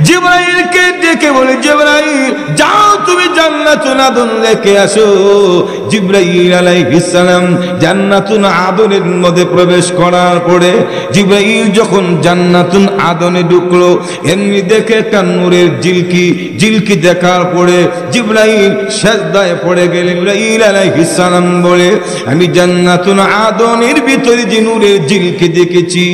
জিবরাইলকে ডেকে বলে, জিবরাইল যাও তুমি জান্নাতুল আদন রেখে আসো। জিবরাইল আলাইহিস সালাম জান্নাতুল আদনের মধ্যে প্রবেশ করার পরে জিবরাইল যখন জান্নাতুল আদনে ঢুকলো, এমনি দেখে একটা নূরের ঝিলকি দেখার পরে জিবরাইল সিজদায় পড়ে গেলেন। জিবরাইল আলাইহিস সালাম বলে, আমি জান্নাতুল আদনের ভিতরে যে নূরের ঝিলকি দেখেছি,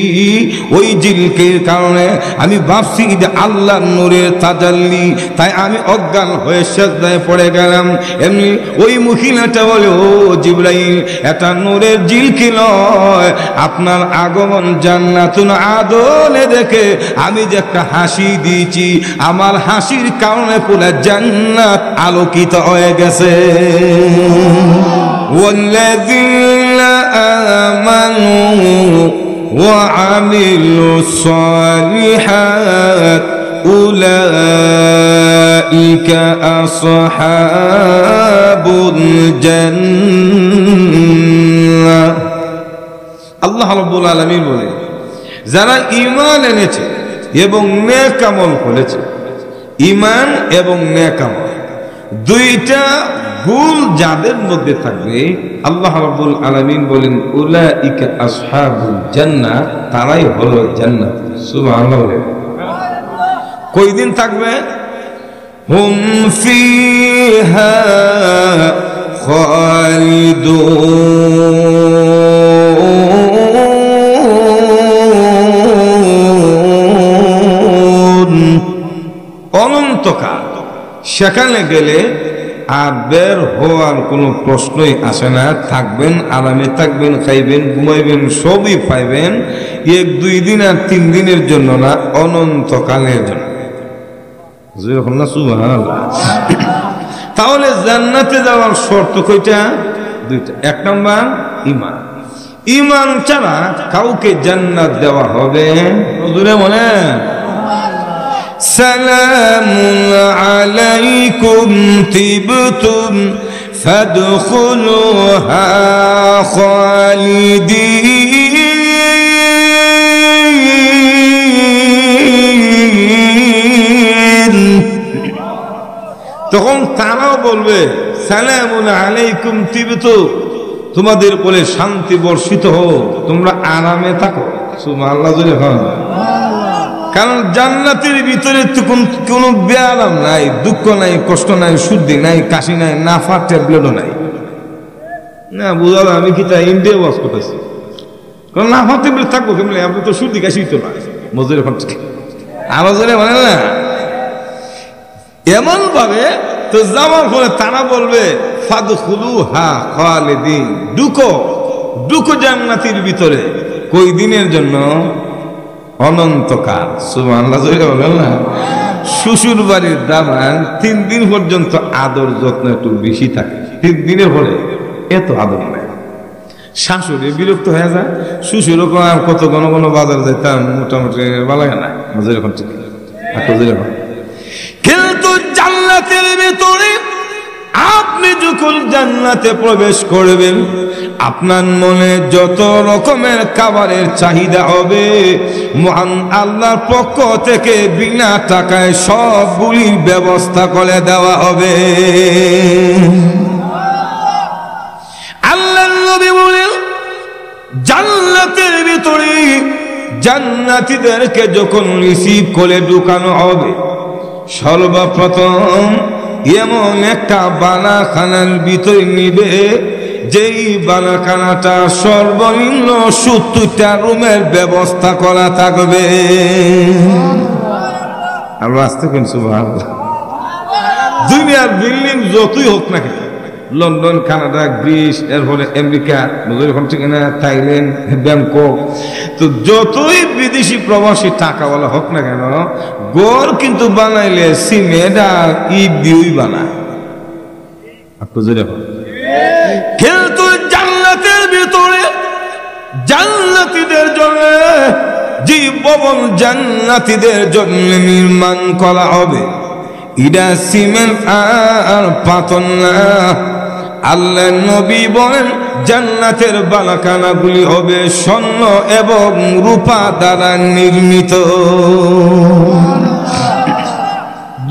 ওই ঝিলকির কারণে আমি ভাবছি যে আল্লাহ নূরের তাজাল্লি, তাই আমি অজ্ঞান হয়ে সিজদায় পড়ে গেলাম। এমনি ওই মহিলাটা বলে, ও জিবরাইল, এটা নূরের ঝিলকি নয়, আপনার আগমন জান্নাতুল আদনে দেখে আমি যে একটা হাসি দিয়েছি, আমার হাসির কারণে পুরো জান্নাত আলোকিত হয়ে গেছে। ওয়াল্লাযীনা আমানু وعملوا الصالحات أولئك أصحاب الجنة। আল্লাহ রাব্বুল আলামিন বলে, যারা ঈমান এনেছে এবং নেক আমল করেছে, ঈমান এবং নেক আমল দুইটা গুণ যাদের মধ্যে থাকবে, আল্লাহ রাব্বুল আলামিন বলেন, উলাইকা আসহাবুল জান্নাহ, তারাই হলো জান্নাত। সুবহানাল্লাহ। কয়দিন থাকবে? হুম ফিহা খালিদুন, অনন্তকাল। সেখানে গেলে আর বের হওয়ার কোনো প্রশ্নই আসে না। থাকবেন, আরামে থাকবেন, খাইবেন, ঘুমাইবেন, সবই পাইবেন। 1-2 দিন আর 3 দিনের জন্য না, অনন্তকালের জন্য। সুবহানাল্লাহ। তাহলে জান্নাতে যাওয়ার শর্ত কয়টা? 2টা। 1 নম্বর ঈমান। ঈমান ছাড়া কাউকে জান্নাত দেওয়া হবে হুজুরে বলে, সালামুন আলাইকুম তিবতুম ফাদখুলুহা খালিদিন। তখন তারাও বলবে, সালামুন আলাইকুম তিবতুম, তোমাদের উপরে শান্তি বর্ষিত হোক, তোমরা আরামে থাকো। সুবহানাল্লাহ। কারণ জান্নাতের ভিতরে তো কোনো ব্যায়াম নাই, দুঃখ নাই, কষ্ট নাই, শুদ্ধি নাই, কাশি নাই, নাফা ট্যাবলেটও নাই। না বুঝালো, আমি কি তা ইন্ডিয়া ওয়াজ করতেছি? কারণ নাফা ট্যাবলেট থাকবো কেমন? আপনি তো শুদ্ধি কাশি তো না, মজুরি খরচ আরো জোরে মানে না। এমন ভাবে তো যাওয়ার পরে তারা বলবে, ফাদখুলুহা খালিদিন, ঢুকো জান্নাতের ভিতরে। কই দিনের জন্য? অনন্তকাল। সুবহানাল্লাহ বলেন না। শ্বশুর বাড়ির দামান 3 দিন পর্যন্ত আদর যত্ন একটু বেশি থাকে, 3 দিনের পরে এত আদর নাই। শাশুড়ি বিরক্ত হয়ে যায়, শ্বশুরও আর কত ঘন ঘন বাজার যেতাম, মোটামুটি ভালো না। কিন্তু জান্নাতের ভিতরে আপনি যখন জান্নাতে প্রবেশ করবেন, আপনার মনে যত রকমের খাবারের চাহিদা হবে, মহান আল্লাহর পক্ষ থেকে বিনা টাকায় সবগুলির ব্যবস্থা করে দেওয়া হবে। আল্লাহর নবী বলেন, জান্নাতের ভিতরে জান্নাতীদেরকে যখন রিসিভ করে ঢুকানো হবে, সর্বপ্রথম এমন একটা বালাখানার ভিতরে নিবে, যেই বালাখানাটা সর্বনিম্ন 70টা রুমের ব্যবস্থা করা থাকবে। আর আসতে কেন? সুবহানাল্লাহ। দুনিয়ার বিল্ডিং যতই হোক না কেন, লন্ডন, কানাডা, গ্রিস, এরপরে আমেরিকা, থাইল্যান্ড, ব্যাংকক, তো যতই বিদেশি প্রবাসী টাকাওয়ালা হোক না কেন, গড় কিন্তু বানাইলে সিমেন্ট আর ইট দিয়েই বানায়। কিন্তু জান্নাতের ভিতরে জান্নাতীদের জন্য যে ভবন জান্নাতীদের জন্য নির্মাণ করা হবে, এটা সিমেন্ট আর পাথর না। আল্লাহ নবী বলেন, জান্নাতের বালাখানাগুলি হবে স্বর্ণ এবং রূপা দ্বারা নির্মিত।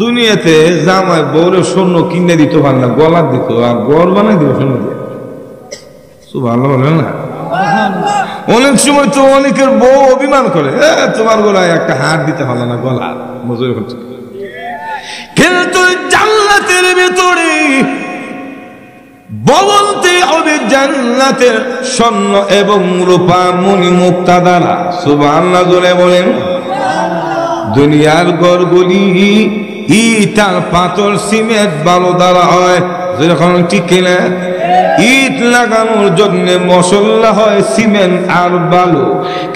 দুনিয়াতে জামাই বউরে স্বর্ণ কিনে দিতে পার না, গলা দিত আর গড় বানাই দিত স্বর্ণ দিয়ে। ভালো বলে না? অনেক সময় তো অনেকের বউ অভিমান করে, তোমার গলায় একটা হার দিতে পারলো না, গলা মজুরি হচ্ছে। কিন্তু জান্নাতের ভিতরে বলতে হবে জান্নাতের স্বর্ণ এবং রূপা মণি মুক্তা দ্বারা। সুবহানাল্লাহ জোরে বলেন। দুনিয়ার ঘরগুলি ইট আর পাথর সিমেন্ট বালু দ্বারা হয়, যেরকম ঠিক কিনা? ইট লাগানোর জন্য মশলা হয় সিমেন্ট আর বালু,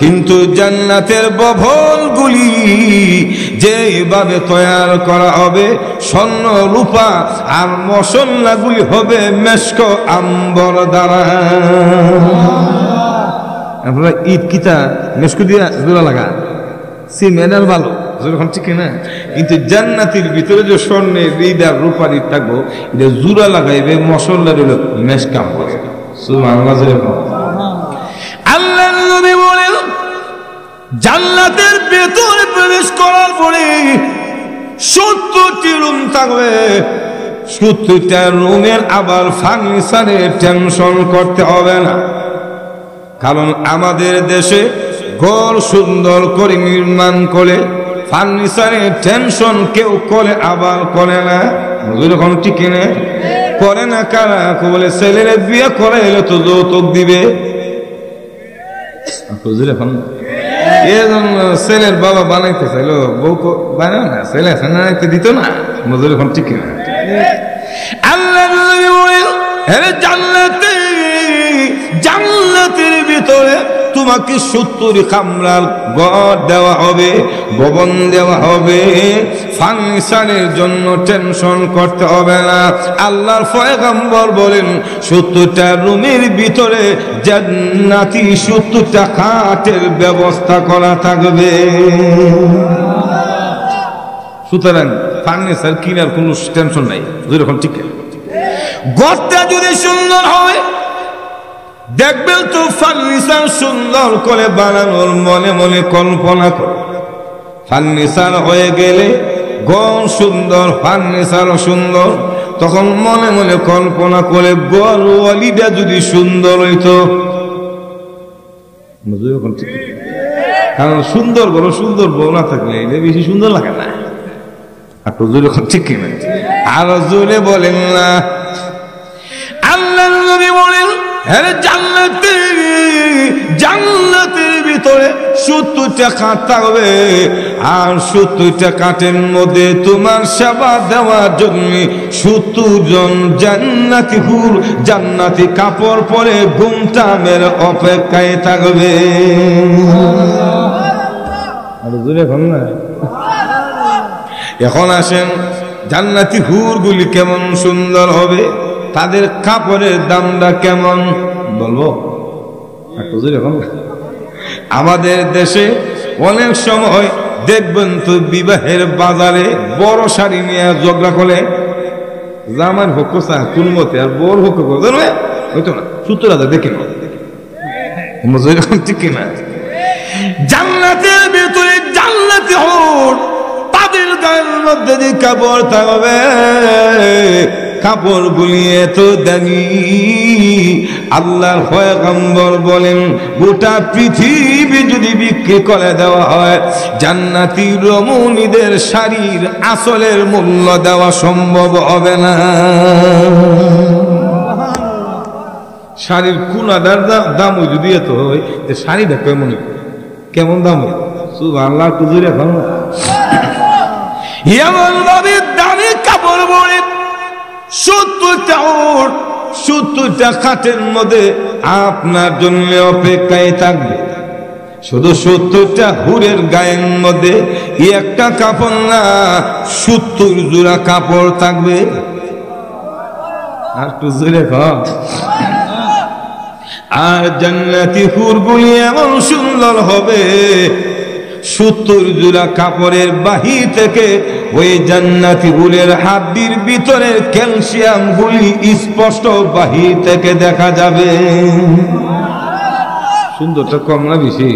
কিন্তু জান্নাতের ভবনগুলি যেভাবে তৈরি করা হবে স্বর্ণ রূপা আর মশলাগুলি হবে মেশক আম্বর দ্বারা। আপনারা ইট কিতা মেশক দিয়ে জোড়া লাগা, সিমেন্ট আর বালু, যেরকম ঠিক না? কিন্তু জান্নাতের ভিতরে যে স্বর্ণের হৃদ আর রূপার ইট থাকবো, এটা জোড়া লাগাইবে মশলা রইল মেশকাম করে। আল্লাহ নবী বলেন জান্নাতের ভেতরে প্রবেশ করার পরে 70টি রুম থাকবে। 70টা রুমের আবার ফার্নিচারের টেনশন করতে হবে না, কারণ আমাদের দেশে ঘর সুন্দর করে নির্মাণ করে ফার্নিচারের টেনশন কেউ করে আবার করে না, যখন ঠিক না করে না। কারা বলে ছেলের বিয়ে করে এলে তো যৌতুক দিবে, ছেলের বাবা বানাইতে চাইলো বউ বানাও না, ছেলে বানাইতে দিত না, মজুর এখন ঠিক না। আল্লাহ জান্নাতের ভিতরে তোমাকে 70 কামরার ঘর দেওয়া হবে, ভবন দেওয়া হবে, ফার্নিচারের জন্য টেনশন করতে হবে না। আল্লাহর পয়গম্বর বলেন 70টা রুমের ভিতরে জান্নাতি 70টা খাটের ব্যবস্থা করা থাকবে। সুতরাং ফার্নিচার কিনার কোনো টেনশন নাই, যেরকম ঠিক। ঘরটা যদি সুন্দর হয় দেখবেন তো ফার্নিচার সুন্দর করে বানানোর মনে মনে কল্পনা করে। ফার্নিচার হয়ে গেলে ঘর সুন্দর, ফার্নিচার সুন্দর, তখন মনে মনে কল্পনা করে ঘরওয়ালিটা যদি সুন্দর হইতো। কারণ সুন্দর ঘর সুন্দর বউ না থাকলে এটা বেশি সুন্দর লাগে না। আর তো জোরে ঠিক কিনা? আর জোরে বলেন না। আল্লাহ নবী বলেন জান্নাতের ভিতরে 70টা খাট থাকবে, আর 70টা খাটের মধ্যে তোমার সেবা দেওয়ার জন্য 70 জন জান্নাতি হুর জান্নাতি কাপড় পরে ঘুমটা মেরে অপেক্ষায় থাকবে। এখন আসেন জান্নাতি হুরগুলি কেমন সুন্দর হবে, তাদের কাপড়ের দামটা কেমন বলবো? আমাদের দেশে অনেক সময় দেখবেন তো বিবাহের বাজারে বড় শাড়ি নিয়ে ঝগড়া করে, জামার হোক চা কোন মতে আর বড় হোক হইতো না, 70,000 দেখে ঠিক কিনা? জান্নাতের ভেতরে জান্নাতি হুর তাদের গায়ের মধ্যে যে কাপড় থাকবে, কাপড় গুলিয়ে তো দামি। আল্লাহর পয়গম্বর বলেন গোটা পৃথিবী যদি বিক্রি করে দেওয়া হয় জান্নাতি রমণীদের শাড়ির আসলের মূল্য দেওয়া সম্ভব হবে না। শাড়ির কুনাদার দাম ওই যদি এত হয়, শাড়িটা কেমন কেমন দাম হয়? সুবহানাল্লাহ, কুজুরে ভালো এমন ভাবে দামি কাপড় পরে 70টা খাটের মধ্যে আপনার জন্য অপেক্ষায় থাকবে। শুধু 70টা হুরের গায়ের মধ্যে একটা কাপড় না, 70 জোড়া কাপড় থাকবে। আর তো জোরে আর জান্নাতি হুরগুলি এমন সুন্দর হবে 70 জোড়া কাপড়ের বাহির থেকে ওই জান্নাতি হুরের হাড্ডির ভিতরের ক্যালসিয়াম গুলি স্পষ্ট বাহির থেকে দেখা যাবে। সুন্দরটা কম না বেশি?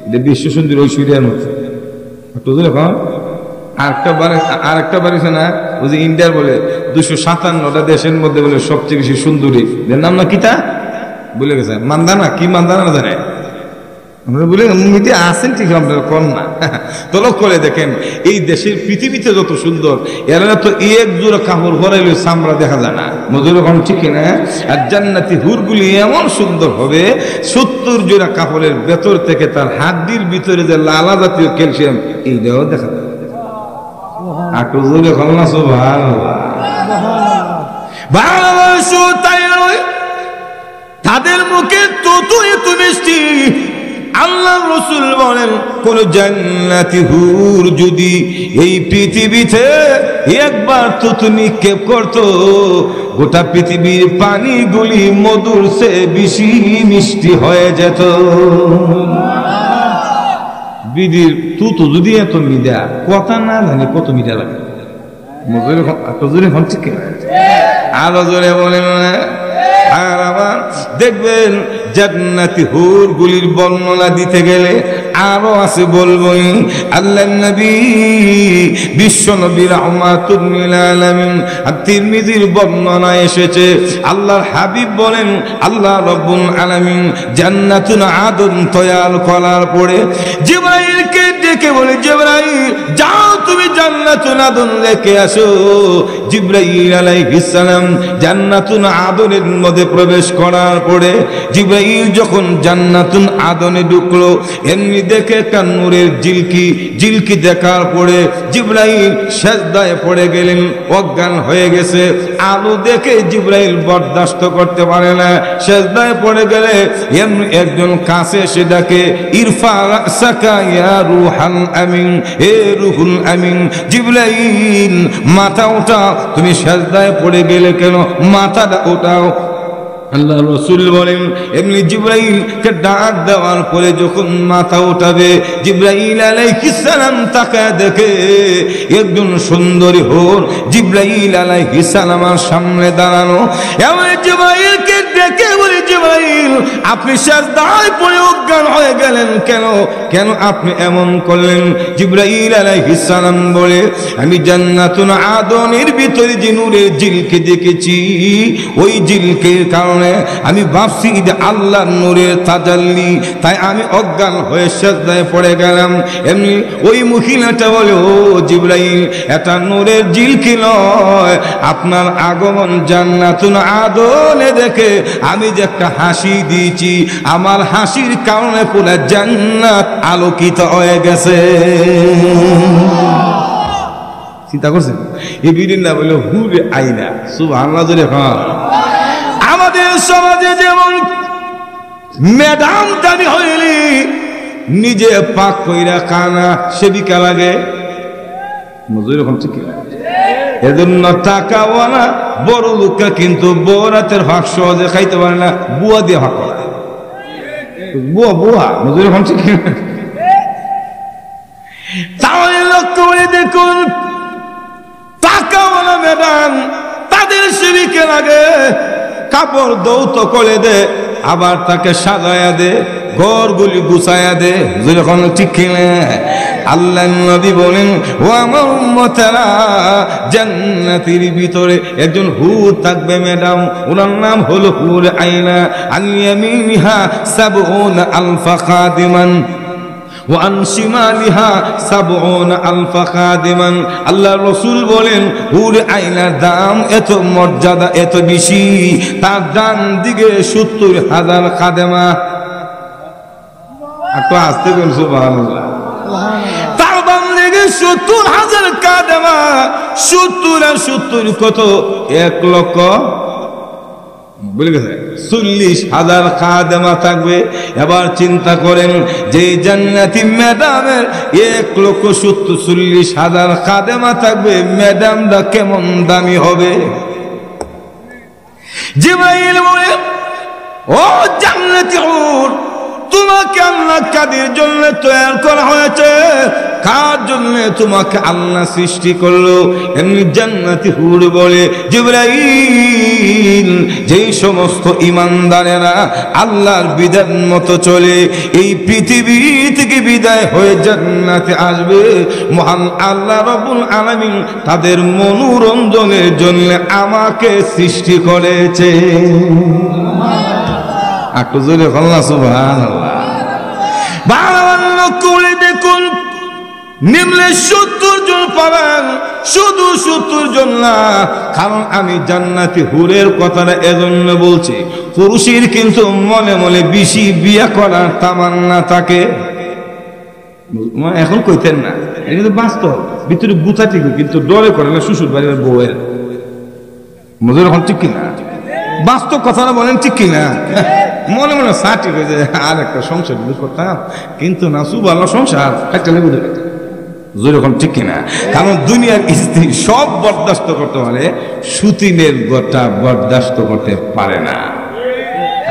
এটা বিশ্ব সুন্দর ঐশ্বরিয়ার মতো। আরেকটা বাড়িছে না, ওই যে ইন্ডিয়ার বলে 257টা দেশের মধ্যে বলে সবচেয়ে বেশি সুন্দরী, এর নাম না কিতা বলে গেছে, মান্দানা কি মান্দানা জানে বলে মিটে আসেন ঠিক আপনার কন্যা। তো লক্ষ্য করে দেখেন এই দেশের পৃথিবীতে যত সুন্দর, এরা তো এক জোড়া কাপড় ভরাইলে চামড়া দেখা যায় না, মজুর এখন ঠিক না। আর জান্নাতি হুরগুলি এমন সুন্দর হবে 70 জোড়া কাপড়ের ভেতর থেকে তার হাড্ডির ভিতরে যে লালা জাতীয় ক্যালসিয়াম এইটাও দেখা যায়। আকু জোরে খলনা সুবহানাল্লাহ। ভালোবাসো তাই নয়, তাদের মুখে ততই এত মিষ্টি। আল্লাহ রাসূল বলেন কোন জান্নাতি হুর যদি এই পৃথিবীতে একবার তুতু নিক্ষেপ করত, গোটা পৃথিবীর পানিগুলি মধুর সে বেশি মিষ্টি হয়ে যেত। বিদির তুতু যদি এত মিঠা, কথা না জানি কত মিঠা লাগে। মধুর এত জোরে হন ঠিক আরো জোরে বলেন। আর আবার দেখবেন জান্নাতি হুর গুলির বর্ণনা দিতে গেলে আরো আছে বলবই। আল্লাহর নবী বিশ্ব নবী রাহমাতুল লিল আলামিন তিরমিজির বর্ণনা এসেছে, আল্লাহর হাবিব বলেন আল্লাহ রাব্বুল আলামিন জান্নাতুন আদন তৈয়ার করার পরে জিবরাইলকে ডেকে বলে, জিবরাইল যাও তুমি জান্নাতুন আদন রেখে আসো। জিবরাইল আলাইহিস সালাম জান্নাতুন আদনের মধ্যে প্রবেশ করার পরে জিবরাইল যখন জান্নাতুন আদনে ঢুকলো, এমনি দেখে কান্নুরের জিলকি দেখার পরে জিবরাইল সেজদায় পড়ে গেলেন, অজ্ঞান হয়ে গেছে। আলো দেখে জিবরাইল বরদাস্ত করতে পারে না, সেজদায় পড়ে গেলে এমনি একজন কাছে এসে ডাকে, ইরফা রাসাকা ইয়া রূহাল আমিন, হে রূহুল আমিন। জিবরাইল মাথা ওঠাও, তুমি সেজদায় পড়ে গেলে কেন, মাথাটা ওঠাও। আল্লাহ রাসূল বলেন এমনি জিবরাইলকে ডাক দেওয়ার পরে যখন মাথা উঠাবে, জিবরাইল আলাইহিস সালাম তাকায় দেখে একজন সুন্দরী হুর জিবরাইল আলাইহিস সালামের সামনে দাঁড়ানো। এমন জিবরাইলকে ডেকে বলে, জিবরাইল আপনি সিজদায় পড়ে অজ্ঞান হয়ে গেলেন কেন, কেন আপনি এমন করলেন? জিবরাইল আলাইহিস সালাম বলে, আমি জান্নাতুল আদনের ভিতরে যে নূরের ঝিলকে দেখেছি, ওই ঝিলকের কারণে আমি ভাবছি যে আল্লাহর নূরের তাজাল্লি, তাই আমি অজ্ঞান হয়ে সিজদায় পড়ে গেলাম। এমনি ওই মহিলাটা বলে, ও জিবরাইল এটা নূরের ঝিলকি নয়, আপনার আগমন জান্নাতুল আদনে দেখে আমি যে একটা হাসি দিয়েছি, আমার হাসির কারণে পুরো জান্নাত আলোকিত হয়ে গেছে। চিন্তা করছেন এই বিদিনটা বলে হুরে আইনা সুবহানাল্লাহ জোরে খান। আমাদের সমাজে যেমন ম্যাডাম দাবি হইলি নিজে পাক কইরা কানা সেবিকা লাগে, মজুর এখন ঠিক এজন্য টাকাওয়ালা বড় লোকরা কিন্তু বরাতের হক সহজে খাইতে পারে না, বুয়া দিয়ে হক করে। বুয়া মজুর এখন ঠিক। তাহলে লক্ষ্য করে দেখুন টাকাওয়ালা ম্যাডাম তাদের সেবিকা লাগে, কাপড় দৌত করে দে, আবার তাকে সাজায়া দে, ঘরগুলি গুছায়া দে, যখন ঠিক কিনে। আল্লাহ নবী বলেন, ও আমার উম্মতেরা, জান্নাতের ভিতরে একজন হুর থাকবে ম্যাডাম, ওনার নাম হলো হুর আইনা। আল ইয়ামিনিহা সাবউনা আলফা খাদিমান ওয়ান শিমালিহা সাবউনা আলফা খাদিমান। আল্লাহ রাসূল বলেন হুর আইনার দাম এত মর্যাদা এত বেশি, তার ডান দিকে 70,000 খাদেমা। একটু আসতে বলুন সুবহানাল্লাহ। তার বাম দিকে 70,000 খাদেমা। 70 আর 70 কত? 1 লক্ষ বলে গেছে 40,000 খাদেমা থাকবে। এবার চিন্তা করেন যে জান্নাতি ম্যাডামের 1,40,000 খাদেমা থাকবে, ম্যাডামটা কেমন দামি হবে? জিবরাইল বলে, ও জান্নাতি হুর, তোমাকে আল্লাহ কাদের জন্য তৈরি করা হয়েছে, কার জন্য তোমাকে আল্লাহ সৃষ্টি করলো? এমনি জান্নাতি হুর বলে জিবরাইল, যেই সমস্ত ঈমানদারেরা আল্লাহর বিধান মতো চলে এই পৃথিবী থেকে বিদায় হয়ে জান্নাতে আসবে, মহান আল্লাহ রাব্বুল আলামিন তাদের মনোরঞ্জনের জন্য আমাকে সৃষ্টি করেছে। একটু জোরে বলুন সুবহানাল্লাহ। করে দেখুন, নিম্নে 70 জন পাবেন, শুধু 70 জন না, কারণ আমি জান্নাতি হুরের কথাটা এজন্য বলছি, পুরুষের কিন্তু মনে মনে বেশি বিয়ে করার তামান্না থাকে। এখন কইতেন না, এটা কিন্তু বাস্তব, ভিতরে গুথা ঠিক, কিন্তু ডরে করে না শ্বশুর বাড়ির বউয়ের। মজুর এখন ঠিক কিনা? বাস্তব কথাটা বলেন ঠিক কিনা? মনে মনে সাটি হয়ে যায়, আর একটা সংসার করতাম, কিন্তু না সুবহানাল্লাহ, সংসার একটা লেবু দেবে। যেরকম ঠিক কিনা? কারণ দুনিয়ার স্ত্রী সব বরদাস্ত করতে পারে, সুতিনের গোটা বরদাস্ত করতে পারে না।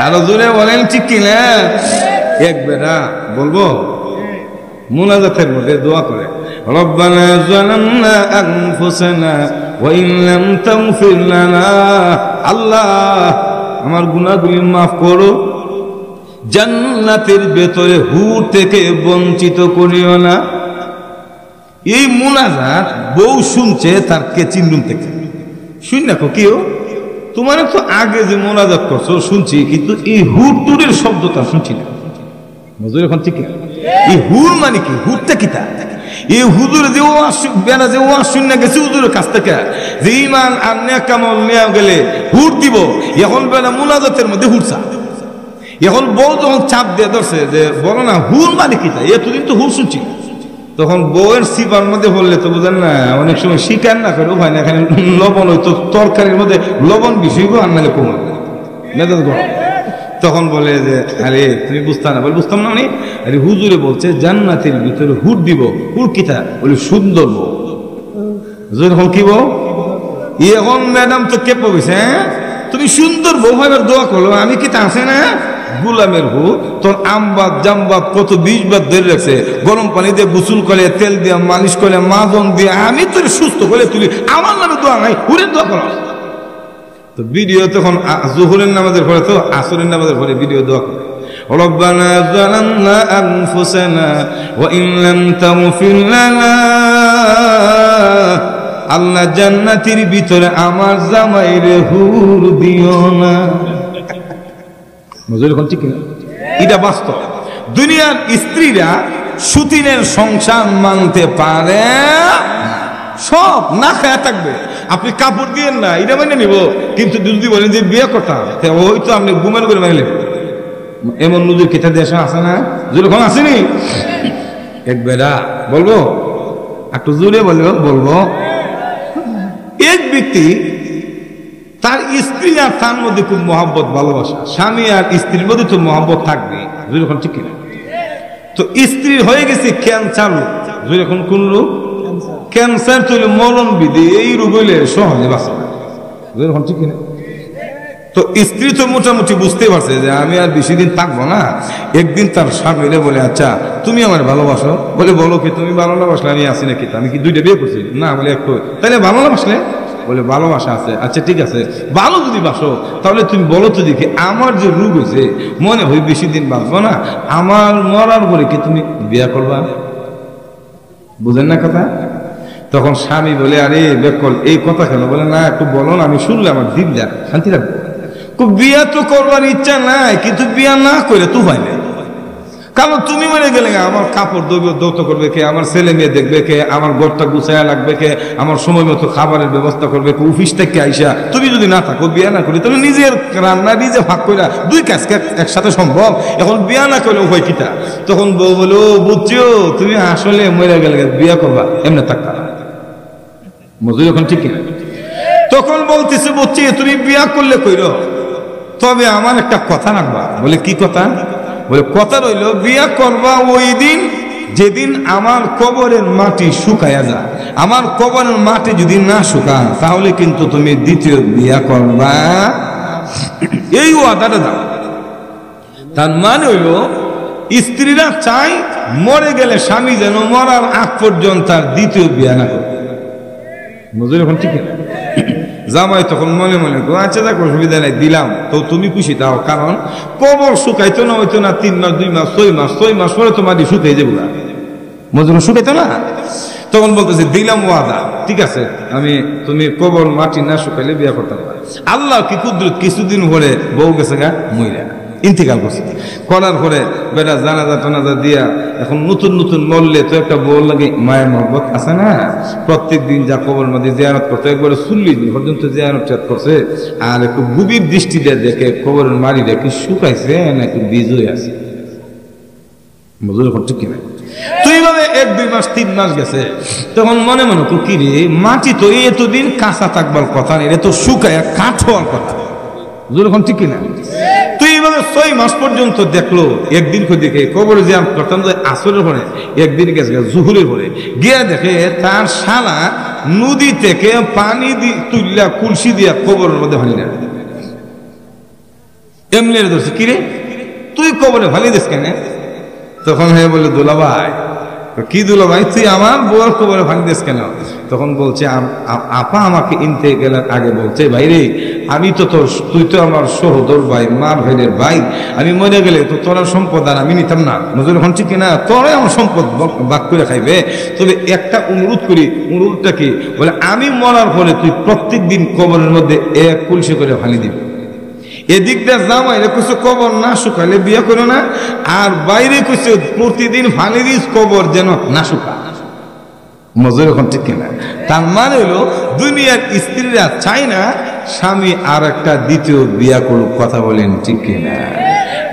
আরো জোরে বলেন ঠিক কিনা? এক বেটা বলবো মুনাজাতের মধ্যে দোয়া করে, রব্বানা যালামনা আনফুসানা ওয়া ইন লাম তাগফির লানা, আল্লাহ আমার গুনাহগুলি মাফ করো, জান্নাতের ভেতরে হুর থেকে বঞ্চিত করিও না। এই মুনাজাত বউ শুনছে তার কেচিন রুম থেকে, শুন না কেউ, তোমার তো আগে যে মুনাজাত করছো শুনছি, কিন্তু এই হুর টুরের শব্দটা শুনছি না। মজুর এখন ঠিক, এই হুর মানে কি? হুরটা কি? তা এই হুজুর যে বেড়া যে ওয়াজ শুনে গেছে হুজুরের কাছ থেকে, যে ইমান আর নেক আমল নিয়ে গেলে হুর দিব, এখন বেড়া মুনাজাতের মধ্যে হুরছা। এখন বউ যখন চাপ দিয়ে ধরছে যে বলো না হুর মানে কি? তা এতদিন তো হুর শুনছি, তখন বউয়ের সিপার মধ্যে বললে তো বুঝেন না, অনেক সময় স্বীকার না করে ভাই না, এখানে লবণ হইতো, তরকারির মধ্যে লবণ বেশি আর নাহলে কমে মেজাজ গরম। তখন বলে যে আরে তুমি বুঝতে না, বলে বুঝতাম না, মানে আরে হুজুরে বলছে জান্নাতের ভিতরে হুর দিব। হুর কিতা? বলে সুন্দর বউ। যখন কি বউ? এখন ম্যাডাম তো কেঁপে গেছে, হ্যাঁ তুমি সুন্দর বউ ভাইবার দোয়া করলো, আমি কি তা আছে না গুলামের হু, তোর আমবাদ জামবাদ কত 20 বার ধরে রাখছে, গরম পানি দিয়ে গোসল করে, তেল দিয়ে মালিশ করে, মাজন দিয়ে আমি তোর সুস্থ করে তুলি, আমার নামে দোয়া নাই, হুরের দোয়া করো। তো ভিডিও তখন জোহরের নামাজের পরে, তো আসরের নামাজের পরে ভিডিও দোয়া করে, রব্বানা যালামনা আনফুসানা ওয়া ইন লাম তাগফির লানা, আল্লাহ জান্নাতের ভিতরে আমার জামাইরে হুর দিও না। মজুর এখন ঠিক না? এটা বাস্তব। দুনিয়ার স্ত্রীরা সুতিনের সংসার মানতে পারে, সব না খায়া থাকবে, আপনি কাপড় দিয়ে না এটা মেনে নিব, কিন্তু যদি বলেন যে বিয়ে করতাম, ওই তো আপনি ঘুমের করে মেনে নেবেন। এমন নজর কেটে দেশে আছে না? যেরকম আসেনি এক বেড়া বলবো, একটু জোরে বলবো, এক ব্যক্তি তার স্ত্রী আর তার মধ্যে খুব মহব্বত ভালোবাসা, স্বামী আর স্ত্রীর মধ্যে তো মহব্বত থাকবে, যেরকম ঠিক কিনা? তো স্ত্রীর হয়ে গেছে ক্যান্সার, যেরকম কোন রোগ? ক্যান্সার তৈরি মরণ বিধি, এই রোগ হইলে সহজে বাঁচা, যেরকম ঠিক কিনা? তো স্ত্রী তো মোটামুটি বুঝতে পারছে যে আমি আর বেশি দিন থাকবো না। একদিন তার স্বামীরে বলে, আচ্ছা তুমি আমার ভালোবাসো? বলে বলো কি তুমি ভালো না বাসলে আমি আছি নাকি? আমি কি 2টা বিয়ে করছি? না। বলে একটু, তাহলে ভালো না বাসলে? বলে ভালোবাসা আছে। আচ্ছা ঠিক আছে, ভালো যদি বাসো তাহলে তুমি বলো তো দেখি, আমার যে রোগ হয়েছে মনে হয় বেশি দিন বাঁচবো না, আমার মরার পরে কি তুমি বিয়ে করবা? বুঝেন না কথা? তখন স্বামী বলে, আরে বেকল এই কথা কেন? বলে না একটু বলো না, আমি শুনলে আমার দিলটা শান্তি লাগবে। বিয়া তো করবার ইচ্ছা নাই, কিন্তু বিয়া না করে তো হয় না, কারণ তুমি মরে গেলে আমার কাপড় দৌত করবে কে, আমার ছেলে মেয়ে দেখবে কে, আমার ঘরটা গুছায়া লাগবে কে, আমার সময় মতো খাবারের ব্যবস্থা করবে কে, অফিস থেকে আইসা তুমি যদি না থাকো, বিয়া না করি, তাহলে নিজের রান্না নিজে ভাগ করে, 2 কাজ একসাথে সম্ভব। এখন বিয়া না করলে উপায় কিটা? তখন বউ বলো, বুঝছো তুমি আসলে মরে গেলে বিয়া করবা, এমনি থাকতা না। মজুর এখন ঠিক কিনা? তখন বলতেছে, বুঝছি তুমি বিয়া করলে কইরো, তবে আমার একটা কথা রাখবা। বলে কি কথা? বলে কথা রইল, বিয়া করবা ওই দিন যেদিন আমার কবরের মাটি শুকায়া যায়। আমার কবরের মাটি যদি না শুকায় তাহলে কিন্তু তুমি দ্বিতীয় বিয়া করবা, এই ওয়াদাটা দাও। তার মানে হইল স্ত্রীরা চায় মরে গেলে স্বামী যেন মরার আগ পর্যন্ত তার দ্বিতীয় বিয়ে না করে। বুঝলি এখন ঠিক না? জামাই তখন মনে মনে করো আচ্ছা দেখো অসুবিধা নাই দিলাম, তো তুমি খুশি দাও, কারণ কবর শুকাইতো না হইতো না 3 মাস 2 মাস 6 মাস পরে তোমার শুকাই যাবো না, মজুর শুকাইতো না। তখন বলতেছে দিলাম ওয়াদা, ঠিক আছে আমি তুমি কবর মাটি না শুকাইলে বিয়ে করতে পারো। আল্লাহ কি কুদরত, কিছুদিন পরে বউ গেছে গা মইরা ইন্তিকাল করছে। করার পরে বেটা জানাজা টানাজা দিয়া এখন নতুন নতুন মরলে তো একটা বউ লাগে মায়ের মহব্বত আছে না, প্রত্যেক দিন যা কবর মধ্যে জিয়ারত করতে একবারে 40 দিন পর্যন্ত জিয়ারত করছে, আর একটু গভীর দৃষ্টি দিয়ে দেখে কবরের মারি রেখে শুকাইছে নাকি বীজ হয়ে আছে। বুঝলো এখন ঠিক কিনা? তুই ভাবে 1-2 মাস 3 মাস গেছে, তখন মনে মনে তো কি রে মাটি তো এতদিন কাঁচা থাকবার কথা নেই, তো শুকায় কাঠ হওয়ার কথা। বুঝলো এখন ঠিক কিনা? তুই এইভাবে 6 মাস পর্যন্ত দেখলো, একদিন দিকে কবরে যে করতাম আসরের পরে, একদিন গেছে জুহুরের পরে গিয়া দেখে তার শালা নদী থেকে পানি তুললা কুলসি দিয়া কবরের মধ্যে ভালি না। এমনি ধরছে কিরে তুই কবরে ভালি দিস কেন? তখন হয়ে বললো দুলা ভাই, কি দুলা ভাই তুই আমার বউর কবরে ভাঙি দিস কেন? তখন বলছে আপা আমাকে ইনতে গেলার আগে বলছে ভাই রে আমি তো তোর, তুই তো আমার সহোদর ভাই, মার ভাইয়ের ভাই, আমি মরে গেলে তো তোর সম্পদ আর আমি নিতাম না। নজর এখন ঠিক কিনা? তোরাই আমার সম্পদ ভাগ করে খাইবে, তবে একটা অনুরোধ করি। অনুরোধটা কি? বলে আমি মরার পরে তুই প্রত্যেক দিন কবরের মধ্যে 1 কলসি করে ভাঙি দিবি। এদিক দিয়ে জামাইরে কইছে কবর না শুকাইলে বিয়ে করো না, আর বাইরে কইছে প্রতিদিন ফালি দিস কবর যেন না শুকা। মজুর এখন ঠিক কিনা? তার মানে হলো দুনিয়ার স্ত্রীরা চায় না স্বামী আর একটা দ্বিতীয় বিয়া করুক। কথা বলেন ঠিক কিনা?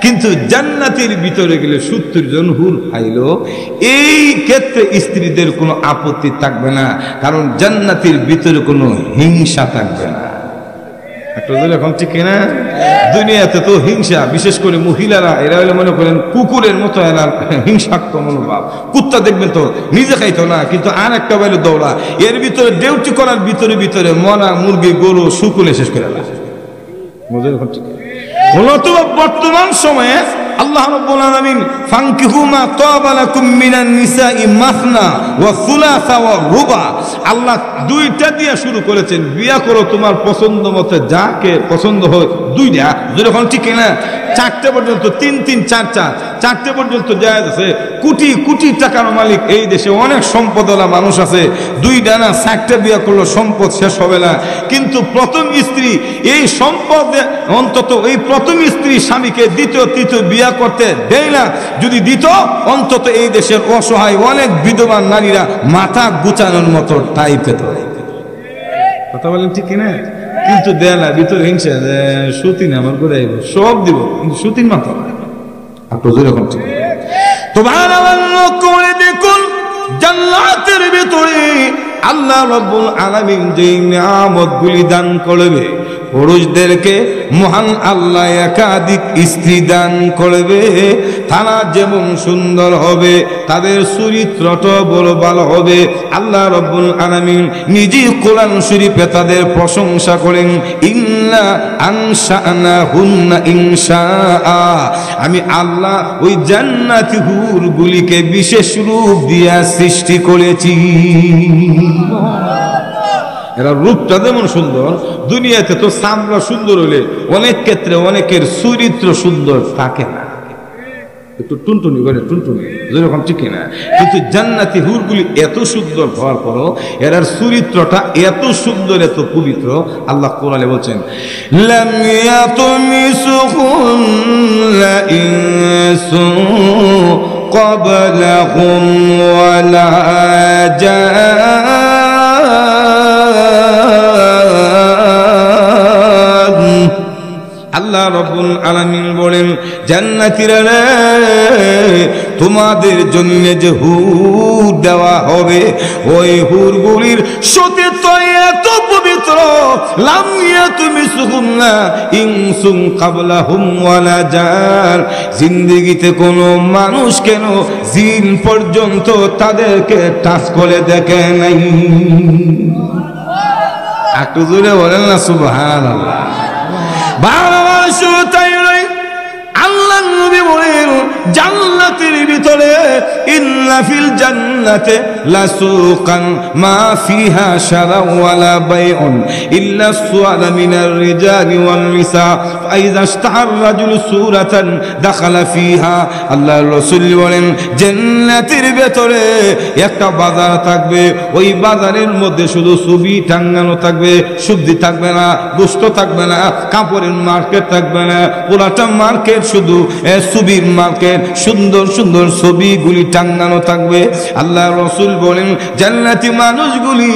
কিন্তু জান্নাতের ভিতরে গেলে 70 জন হুর পাইলো, এই ক্ষেত্রে স্ত্রীদের কোনো আপত্তি থাকবে না, কারণ জান্নাতের ভিতরে কোনো হিংসা থাকবে না। এখন ঠিক না? দুনিয়াতে তো হিংসা, বিশেষ করে মহিলারা এরা হলে মনে করেন কুকুরের মতো এরা হিংসাত্মক মনোভাব। কুত্তা দেখবেন তো নিজে খাইতো না, কিন্তু আর একটা বাইরে দৌড়া, এর ভিতরে ডিউটি করার ভিতরে ভিতরে মরা মুরগি গরু শুকুলে শেষ করে আসে। বর্তমান সময়ে আল্লাহ রাব্বুল আলামিন ফানকিহু মা তাবা লাকুম মিনান নিসাই মাসনা ওয়া সুলাসা ওয়া রুবা, আল্লাহ 2টা দিয়ে শুরু করেছেন, বিয়া করো তোমার পছন্দ মতো, যাকে পছন্দ হয় 2টা, যখন ঠিক না 4টে পর্যন্ত 3-3 4-4 4টে পর্যন্ত জায়েজ আছে। কোটি কোটি টাকার মালিক এই দেশে অনেক সম্পদওয়ালা মানুষ আছে, 2টা না 4টে বিয়া করলো সম্পদ শেষ হবে না। কিন্তু প্রথম স্ত্রী এই সম্পদ অন্তত এই প্রথম স্ত্রী স্বামীকে দ্বিতীয় তৃতীয় বিয়া করতে দেয় না। যদি দিত অন্তত এই দেশের অসহায় অনেক বিধবা নারীরা মাথা গুছানোর মতো টাই পেত। কথা বলেন ঠিক কিনা? কিন্তু দেয় না, ভিতরে হিংসা, সুতিন আমার করে সব দিব কিন্তু সুতিন মাথা এখন ঠিক। তোমার করে দেখুন জান্নাতের ভিতরে আল্লাহ রাব্বুল আলামিন যে নিয়ামতগুলি দান করবে, পুরুষদেরকে মহান আল্লাহ একাধিক স্ত্রী দান করবে। তারা যেমন সুন্দর হবে তাদের চরিত্রটা বড় ভালো হবে। আল্লাহ রাব্বুল আলামিন নিজে কোরআন শরীফে তাদের প্রশংসা করেন, ইন্না আনশানাহুন্না ইনশাআ, আমি আল্লাহ ওই জান্নাতি হুরগুলিকে বিশেষ রূপ দিয়া সৃষ্টি করেছি। এরা রূপটা যেমন সুন্দর, দুনিয়াতে তো চামড়া সুন্দর হলে অনেক ক্ষেত্রে অনেকের চরিত্র সুন্দর থাকে না, একটু টুনটুনি করে টুনটুনি যেরকম ঠিক না। কিন্তু জান্নাতি হুরগুলি এত সুন্দর হওয়ার পরও এরার চরিত্রটা এত সুন্দর, এত পবিত্র। আল্লাহ কোরআনে বলছেন, লাম ইয়াতুমিসুহুন্না ইনসু ক্বাবলাহুম ওয়ালা আল্লাহ রাব্বুল আলামিন বলেন, জান্নাতীরা তোমাদের জন্য যে হুর দেওয়া হবে ওই হুরগুলির সতীত্ব এত পবিত্র, লাম ইয়াতুমিসুহুন্না ইনসুন ক্বাবলাহুম ওয়ালা জান, জিন্দেগিতে কোনো মানুষ কেন জিন পর্যন্ত তাদেরকে টাচ করে দেখে নাই। একটু জোরে বলেন না সুবহানাল্লাহ। আল্লাহ নবী বলেন জান্নাতের ভিতরে ইন্না ফিল জান্নাতে লাসুকান মা ফিহা শারা ওয়ালা বাইউন ইল্লা সুআলা মিনার রিজালি ওয়ান নিসা ফাইযা ইশতাহার রাজুল সূরাতান দাখালা ফিহা। আল্লাহর রাসূল বলেন জান্নাতের ভিতরে একটা বাজার থাকবে, ওই বাজারের মধ্যে শুধু ছবি টাঙানো থাকবে, সবজি থাকবে না, গোশত থাকবে না, কাপড়ের মার্কেট থাকবে না, পুরাটা মার্কেট শুধু ছবির মার্কেট, সুন্দর সুন্দর ছবিগুলি টাঙানো থাকবে। আল্লাহ রাসূল বলেন জান্নাতি মানুষগুলি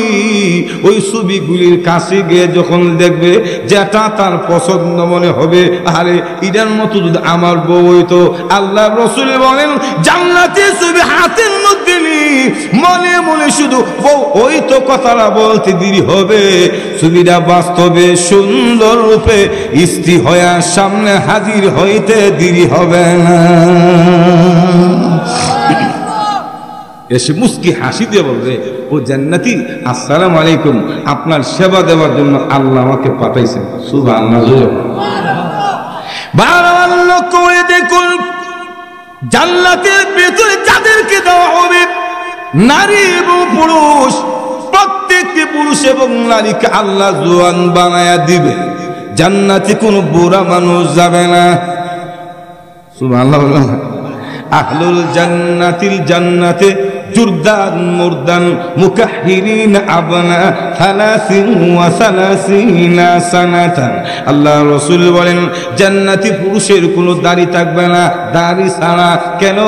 ওই ছবিগুলির কাছে গিয়ে যখন দেখবে যেটা তার পছন্দ মনে হবে, আরে এটার মতো যদি আমার বউ হইতো, আল্লাহ রাসূল বলেন জান্নাতি ছবি হাতের মধ্যে নিয়ে মনে মনে শুধু বউ ওই তো কথাটা বলতে দেরি হবে, ছবিটা বাস্তবে সুন্দর রূপে স্ত্রী হয়ে সামনে হাজির হইতে দেরি হবে না। এসে মুস্কি হাসি দিয়ে বলবে ও জান্নাতি আসসালামু আলাইকুম, আপনার সেবা দেওয়ার জন্য আল্লাহ আমাকে পাঠাইছেন। সুবহানাল্লাহ। বারবার করে দেখুন জান্নাতের ভিতরে যাদেরকে দেওয়া হবে নারী এবং পুরুষ, প্রত্যেকটি পুরুষ এবং নারীকে আল্লাহ জওয়ান বানায়া দিবে। জান্নাতে কোনো বুড়া মানুষ যাবে না। সুবহানাল্লাহ। আহলুল জান্নাতিল জান্নাতে জুরদান মুরদান মুকাহহিরিন আবনা 33 সানাতান। আল্লাহ রাসূল বলেন জান্নাতি পুরুষের কোনো দাড়ি থাকবে না। দাড়ি ছাড়া কেন?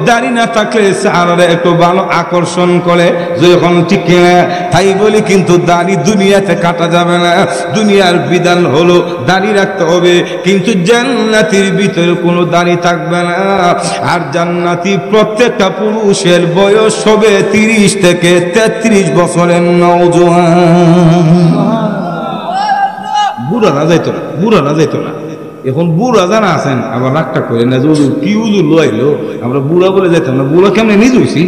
দাড়ি না থাকলে চেহারাটা একটু ভালো আকর্ষণ করে, যখন ঠিক না তাই বলি কিন্তু দাড়ি দুনিয়াতে কাটা যাবে না। দুনিয়ার বিধান হলো দাড়ি রাখতে হবে, কিন্তু জান্নাতের ভিতরে কোনো দাড়ি থাকবে না। আর জান্নাতি প্রত্যেকটা পুরুষের বয়স হবে 30 থেকে 33 বছরের নওজোয়ান। বুড়ারা যাইতো না, বুড়ারা যাইতো না। এখন বুড়া যারা আছেন আবার রাগটা করে না যে কি উজুর লইলো, আমরা বুড়া বলে যাইতাম না। বুড়া কেমনে নিজ হইছি?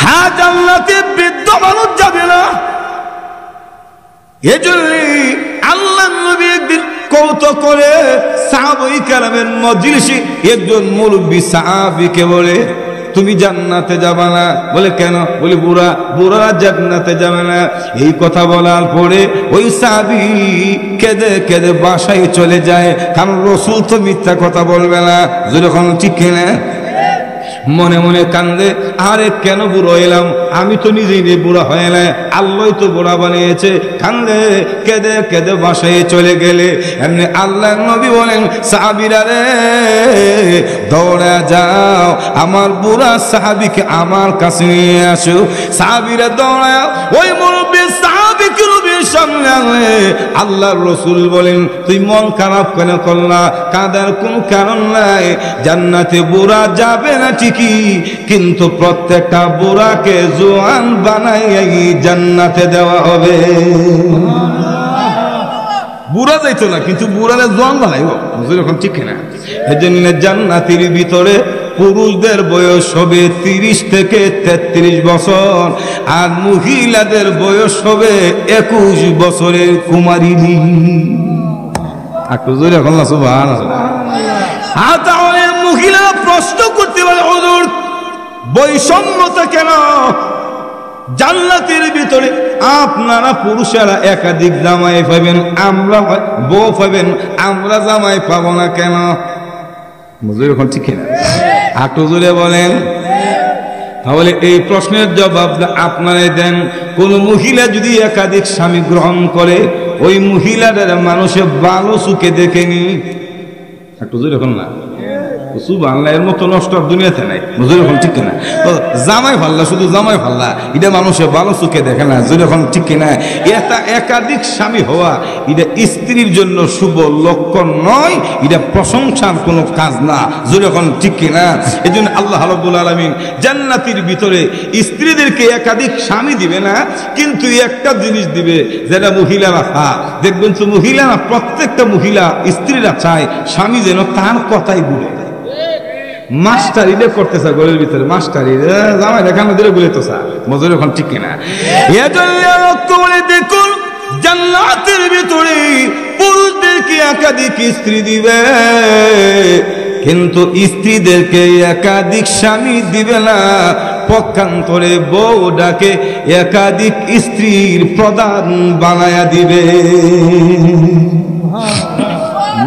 হ্যাঁ, জান্নাতে বৃদ্ধ মানুষ যাবে না। এজন্য আল্লাহ নবী একদিন কৌতুক করে সাহাবায়ে কেরামের মজলিসে একজন মুরব্বী সাহাবীকে বলে তুমি জান্নাতে যাবে না। বলে কেন? বলে বুড়া জান্নাতে যাবে না। এই কথা বলার পরে ওই সাহাবী কেঁদে কেঁদে বাসায় চলে যায়, কারণ রাসূল তো মিথ্যা কথা বলবে না। যখন ঠিক কিনা মনে মনে কান্দে, আরে কেন বুড়ো এলাম, আমি তো নিজেই বুড়া হয়ে না, আল্লাহ তো বুড়া বানিয়েছে। কান্দে কেঁদে কেঁদে বাসায় চলে গেলে এমনি আল্লাহ নবী বলেন সাহাবীরা রে দৌড়া যাও, আমার বুড়া সাহাবীকে আমার কাছে নিয়ে আসো। সাহাবীরা দৌড়া ওই মুরব্বী সাহাবীকে নবীর সামনে আনলে আল্লাহর রাসূল বলেন তুই মন খারাপ কেন করলা? কাঁদার কোনো কারণ নাই। জান্নাতে বুড়া যাবে না ঠিকই, কিন্তু প্রত্যেকটা বুড়াকে জওয়ান বানাই জান্নাতে দেওয়া হবে। বুড়া যাইতো না, কিন্তু বুড়ারে জওয়ান বানাইব। যখন ঠিক না, এজন্য জান্নাতের ভিতরে পুরুষদের বয়স হবে 30 থেকে 33 বছর, আর মহিলাদের বয়স হবে 21 বছরের কুমারিনী। তাহলে মহিলারা প্রশ্ন করতে পারে হুজুর বৈষম্যতা কেন? জান্নাতের ভিতরে আপনারা পুরুষেরা একাধিক জামাই পাবেন, আমরা বউ পাবেন, আমরা জামাই পাবো না কেন? এখন ঠিক না, একটু জোরে বলেন। তাহলে এই প্রশ্নের জবাব আপনারাই দেন। কোন মহিলা যদি একাধিক স্বামী গ্রহণ করে, ওই মহিলাদের মানুষে ভালো চোখে দেখেনি। একটু জোরে এখন না, সুবহানাল্লাহর মতো নষ্ট দুনিয়াতে নাই। যখন ঠিক কিনা জামাই ফাল্লা, শুধু জামাই ফাল্লা, এটা মানুষের ভালো চোখে দেখে না। যখন ঠিক কিনা এটা একাধিক স্বামী হওয়া এটা স্ত্রীর জন্য শুভ লক্ষণ নয়, এটা প্রশংসার কোনো কাজ না। যখন ঠিক কিনা এই জন্য আল্লাহ রাব্বুল আলামিন জান্নাতের ভিতরে স্ত্রীদেরকে একাধিক স্বামী দিবে না, কিন্তু একটা জিনিস দিবে যেটা মহিলারা দেখবেন তো, মহিলারা প্রত্যেকটা মহিলা স্ত্রীরা চায় স্বামী যেন তার কথাই বলে। মাস্টারি করতেছে ঘরের ভিতরে, মাস্টারি জামাই দেখানো দিলে বলে তো স্যার মজুর এখন ঠিক কিনা। দেখুন জান্নাতের ভিতরে পুরুষদেরকে একাধিক স্ত্রী দিবে, কিন্তু স্ত্রীদেরকে একাধিক স্বামী দিবে না, পক্ষান্তরে বউটাকে একাধিক স্ত্রীর প্রধান বানায়া দিবে।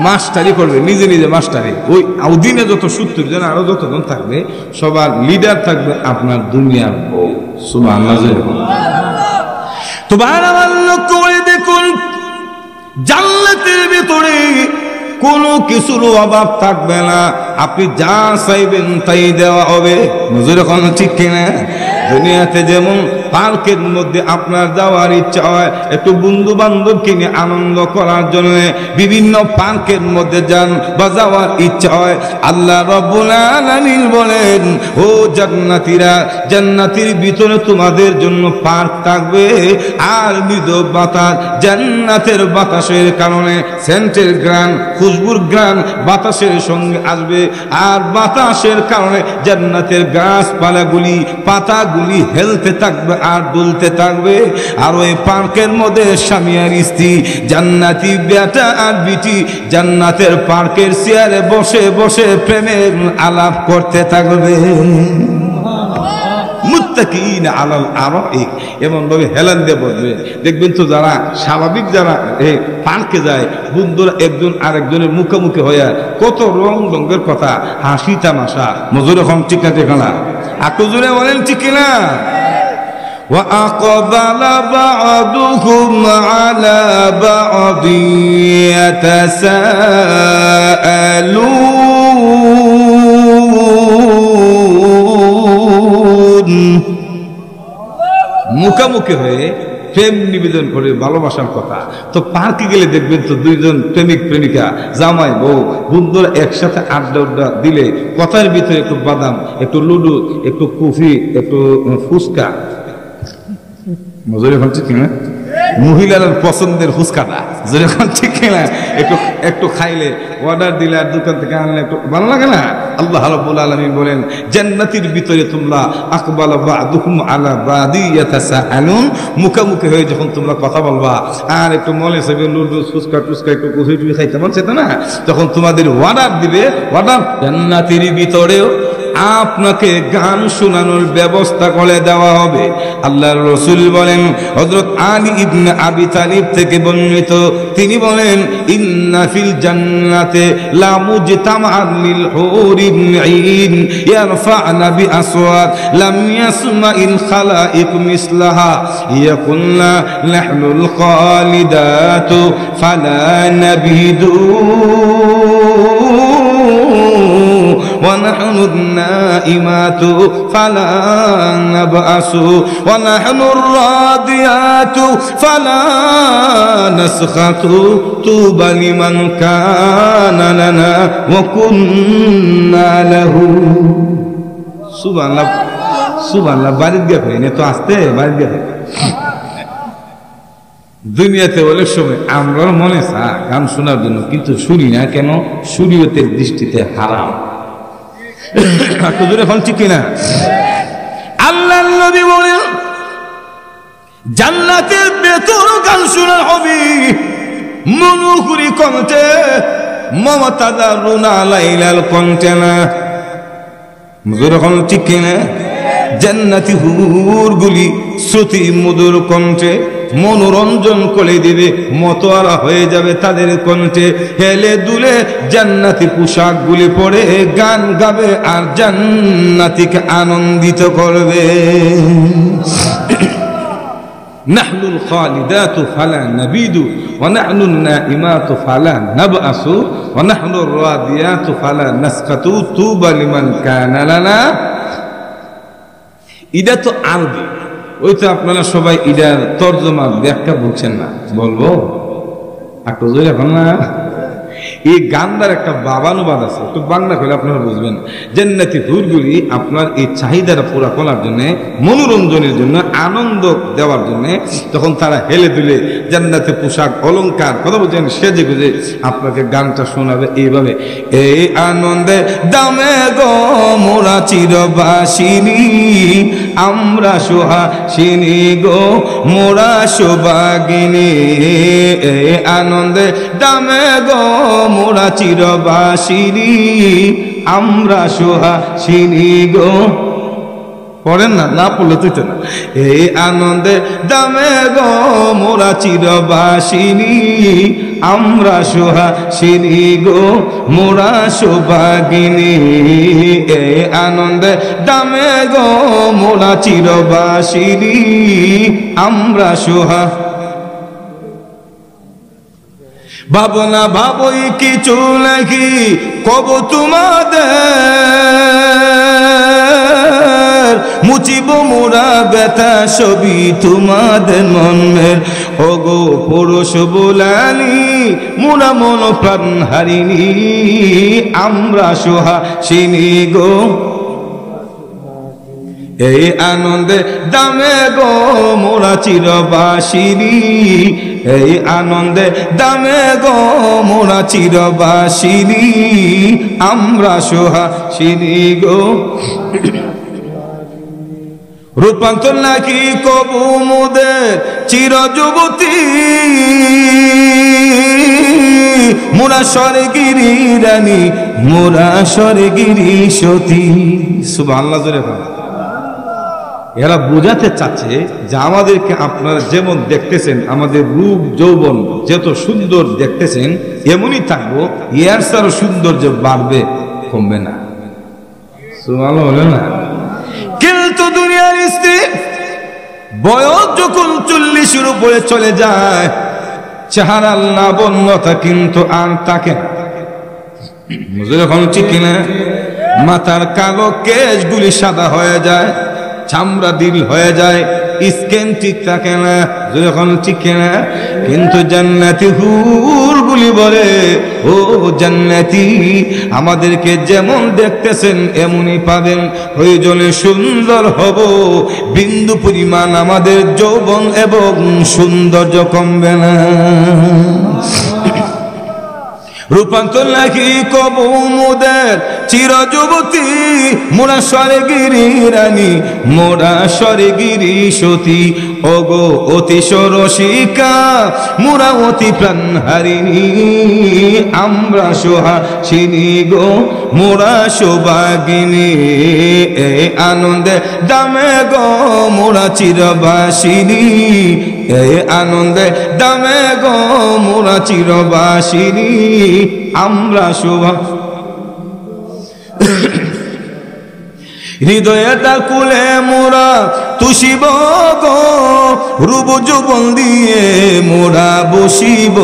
মাস্টারি করবে, নিজে নিজে মাস্টারি। ওই দিনে যত সূত্র যেন আরো যতজন থাকবে, সবার লিডার থাকবে আপনার দুনিয়ার বউ। সুবহানাল্লাহ। তোমার আমার লক্ষ্য করে দেখুন, জান্নাতের ভিতরে কোনো কিছুর অভাব থাকবে না, আপনি যা চাইবেন তাই দেওয়া হবে। নজর এখন ঠিক কিনা? দুনিয়াতে যেমন পার্কের মধ্যে আপনার যাওয়ার ইচ্ছা হয়, একটু বন্ধু বান্ধবকে নিয়ে আনন্দ করার জন্য বিভিন্ন পার্কের মধ্যে যান বা যাওয়ার ইচ্ছা হয়, আল্লাহ রাব্বুল আলামিন বলেন, ও জান্নাতীরা, জান্নাতের ভিতরে তোমাদের জন্য পার্ক থাকবে, আর মৃদু বাতাস, জান্নাতের বাতাসের কারণে সেন্টের গ্রান, খুশবুর গ্রান বাতাসের সঙ্গে আসবে, আর বাতাসের কারণে জান্নাতের গাছপালাগুলি, পাতাগুলি হেলতে থাকবে আর দুলতে থাকবে। আর ওই পার্কের মধ্যে স্বামী আর স্ত্রী, জান্নাতি বেটা আর বিটি, জান্নাতের পার্কের চেয়ারে বসে বসে প্রেমের আলাপ করতে থাকবে। মুত্তাকিন আলাল আরাইক, এমন ভাবে হেলান দিয়ে বসবে। দেখবেন তো যারা স্বাভাবিক, যারা পার্কে যায়, বন্ধুরা একজন আরেকজনের মুখোমুখি হইয়া কত রং রঙের কথা, হাসি তামাশা। মজুর এখন ঠিক না ঠিকানা? আকু জোরে বলেন ঠিক কিনা? وَأَقْبَلَ بَعْضُهُمْ عَلَى بَعْضٍ يَتَسَاءَلُونَ। মুখোমুখি হয়ে প্রেম নিবেদন করে ভালোবাসার কথা। তো পার্কে গেলে দেখবেন তো দুইজন প্রেমিক প্রেমিকা, জামাই বউ, বন্ধুরা একসাথে আড্ডা দিলে কথার ভিতরে একটু বাদাম, একটু লুডু, একটু কফি, একটু ফুচকা। মজুরি এখন ঠিক কিনা? মহিলার পছন্দের ফুচকাটা যখন ঠিক কিনা একটু একটু খাইলে, অর্ডার দিলে আর দোকান থেকে আনলে একটু ভালো লাগে না? আল্লাহ রাব্বুল আলামিন বলেন, জান্নাতের ভিতরে তোমরা আকবালা বা'দুহুম আলা বাদি ইয়াতাসাআলুন, মুখোমুখি হয়ে যখন তোমরা কথা বলবা, আর একটু মলে সবে লুডু, ফুচকা টুচকা, একটু কফি টুফি খাইতে মন চাইতো না, তখন তোমাদের অর্ডার দিবে। অর্ডার জান্নাতের ভিতরেও আপনাকে গান শোনানোর ব্যবস্থা করে দেওয়া হবে। আল্লাহর রাসূল বলেন, হযরত আলী ইবনে আবি তালিব থেকে বর্ণিত, তিনি বলেন, ইন্না ফিল জান্নাতে লা মুজতামাআন লিল হুরিন আইন ইয়ারফা'না বি আসওয়াত লাম ইয়াসমা'িল খালাইক মিসলাহা ইয়াকুলনা নাহনুল খালিদাতু ফালা নাবিদু ونحن النائمات فلا نبأس ونحن الراديات فلا نسخط طوبى لمن كان لنا وكنا له। সুবহানাল্লাহ, সুবহানাল্লাহ। বাড়ির গিয়ে ফেলে তো আসতে, বাড়ির গিয়ে দুনিয়াতে অনেক সময় আমরা মনে চায় গান শোনার জন্য, কিন্তু শুনি না কেন? শরীয়তের দৃষ্টিতে হারাম। এখন ঠিক কিনা? আল্লাহর নবী বলেন, জান্নাতের ভেতর গান শোনা হবে মনুহুরি কণ্ঠে, মমতাজা রুনা লাইলাল কণ্ঠে না। এখন ঠিক কিনা? জান্নাতি হুরগুলি শ্রুতি মধুর কণ্ঠে মনোরঞ্জন করে দিবে, মতোয়ারা হয়ে যাবে তাদের কণ্ঠে, হেলে দুলে জান্নাতি পোশাক গুলি পরে গান গাবে আর জান্নাতিকে আনন্দিত করবে। নাহনুল খালিদাতু ফালা নাবিদু ওয়া নাহনুন নাইমাতু ফালা নাবআসু ওয়া নাহনুর রাদিয়াতু ফালা নাসকাতু তুবা লিমান কানা লানা। এটা তো আরবি, ওই তো আপনারা সবাই ইডার তর্জমা ব্যাখ্যা বুঝছেন না, বলবো একটু জোরে এখন না? এই গানটার একটা বাবানুবাদ আছে, একটু বাংলা করলে আপনারা বুঝবেন। জান্নাতি হুরগুলি আপনার এই চাহিদাটা পুরা করার জন্য, মনোরঞ্জনের জন্য আনন্দ দেওয়ার জন্য তখন তারা হেলে দুলে জান্নাতে পোশাক অলংকার কথা বলছেন সেজে গুজে আপনাকে গানটা শোনাবে এইভাবে। এই আনন্দে দামে গো মোরা চিরবাসিনী, আমরা সুহাসিনী গো মোরা সুবাগিনী। এই আনন্দে দামে গো মোরা চিরবাসিনী, আমরা সুহাসিনী গো। পড়েন না, না পড়লে তুই না। এই আনন্দে দামে গো মোরা চিরবাসিনী, আমরা সুহাসিনী গো মোরা সুবাগিনী। এই আনন্দে দামে গো মোরা চিরবাসিনী, আমরা সুহা। ভাবনা ভাবই কিছু নাকি কব তোমাদের, মুচিব মোরা ব্যথা ছবি তোমাদের মনের। ওগো পুরুষ বোলানি মোরা মন প্রাণ হারিনি, আমরা সুহাসিনী গো। এই আনন্দে দামে গো মোরা চিরবাসিনী, এই আনন্দে দামে গো মোরা চিরবাসিনী, আমরা সুহাসিনী গো। রূপান্তর নাকি কবু মোদের চির যুবতী, মোরা স্বর্গিরি রানী মোরা স্বর্গিরি সতী। সুবহানাল্লাহ জোরে বলেন। এরা বোঝাতে চাচ্ছে যে আমাদেরকে আপনারা যেমন দেখতেছেন, আমাদের রূপ যৌবন যত সুন্দর দেখতেছেন এমনই থাকবো, এর সারও সৌন্দর্য বাড়বে, কমবে না। সুবহানাল্লাহ বলেন না। কিন্তু দুনিয়ার স্ত্রী বয়স যখন 40-এর উপরে চলে যায়, চেহারার লাবণ্যতা কিন্তু আর থাকে না। যখন ঠিক কিনা, মাথার কালো কেশগুলি সাদা হয়ে যায়, চামড়া দিল হয়ে যায়, স্কিন ঠিক থাকে না, যখন ঠিক না। কিন্তু জান্নাতি হুরগুলি বলে, ও জান্নাতি আমাদেরকে যেমন দেখতেছেন এমনই পাবেন, প্রয়োজনে সুন্দর হব, বিন্দু পরিমাণ আমাদের যৌবন এবং সৌন্দর্য কমবে না। রূপান্তর নাকি কবু মোদের চির যুবতী, মোরা স্বর্গিরি রানী মোরা স্বর্গিরি সতী। ওগো অতি সরসিকা মোরা অতি প্রাণ হারিনী, আমরা সুহাসিনী গো মোরা সুবাগিনী। এই আনন্দে দামে গো মোরা চিরবাসিনী, এই আনন্দে দামে গো মোরা চিরবাসিনী, আমরা শোভা। হৃদয়টা কুলে মোরা তুষিব গো, রূপ যৌবন দিয়ে মোরা বসিব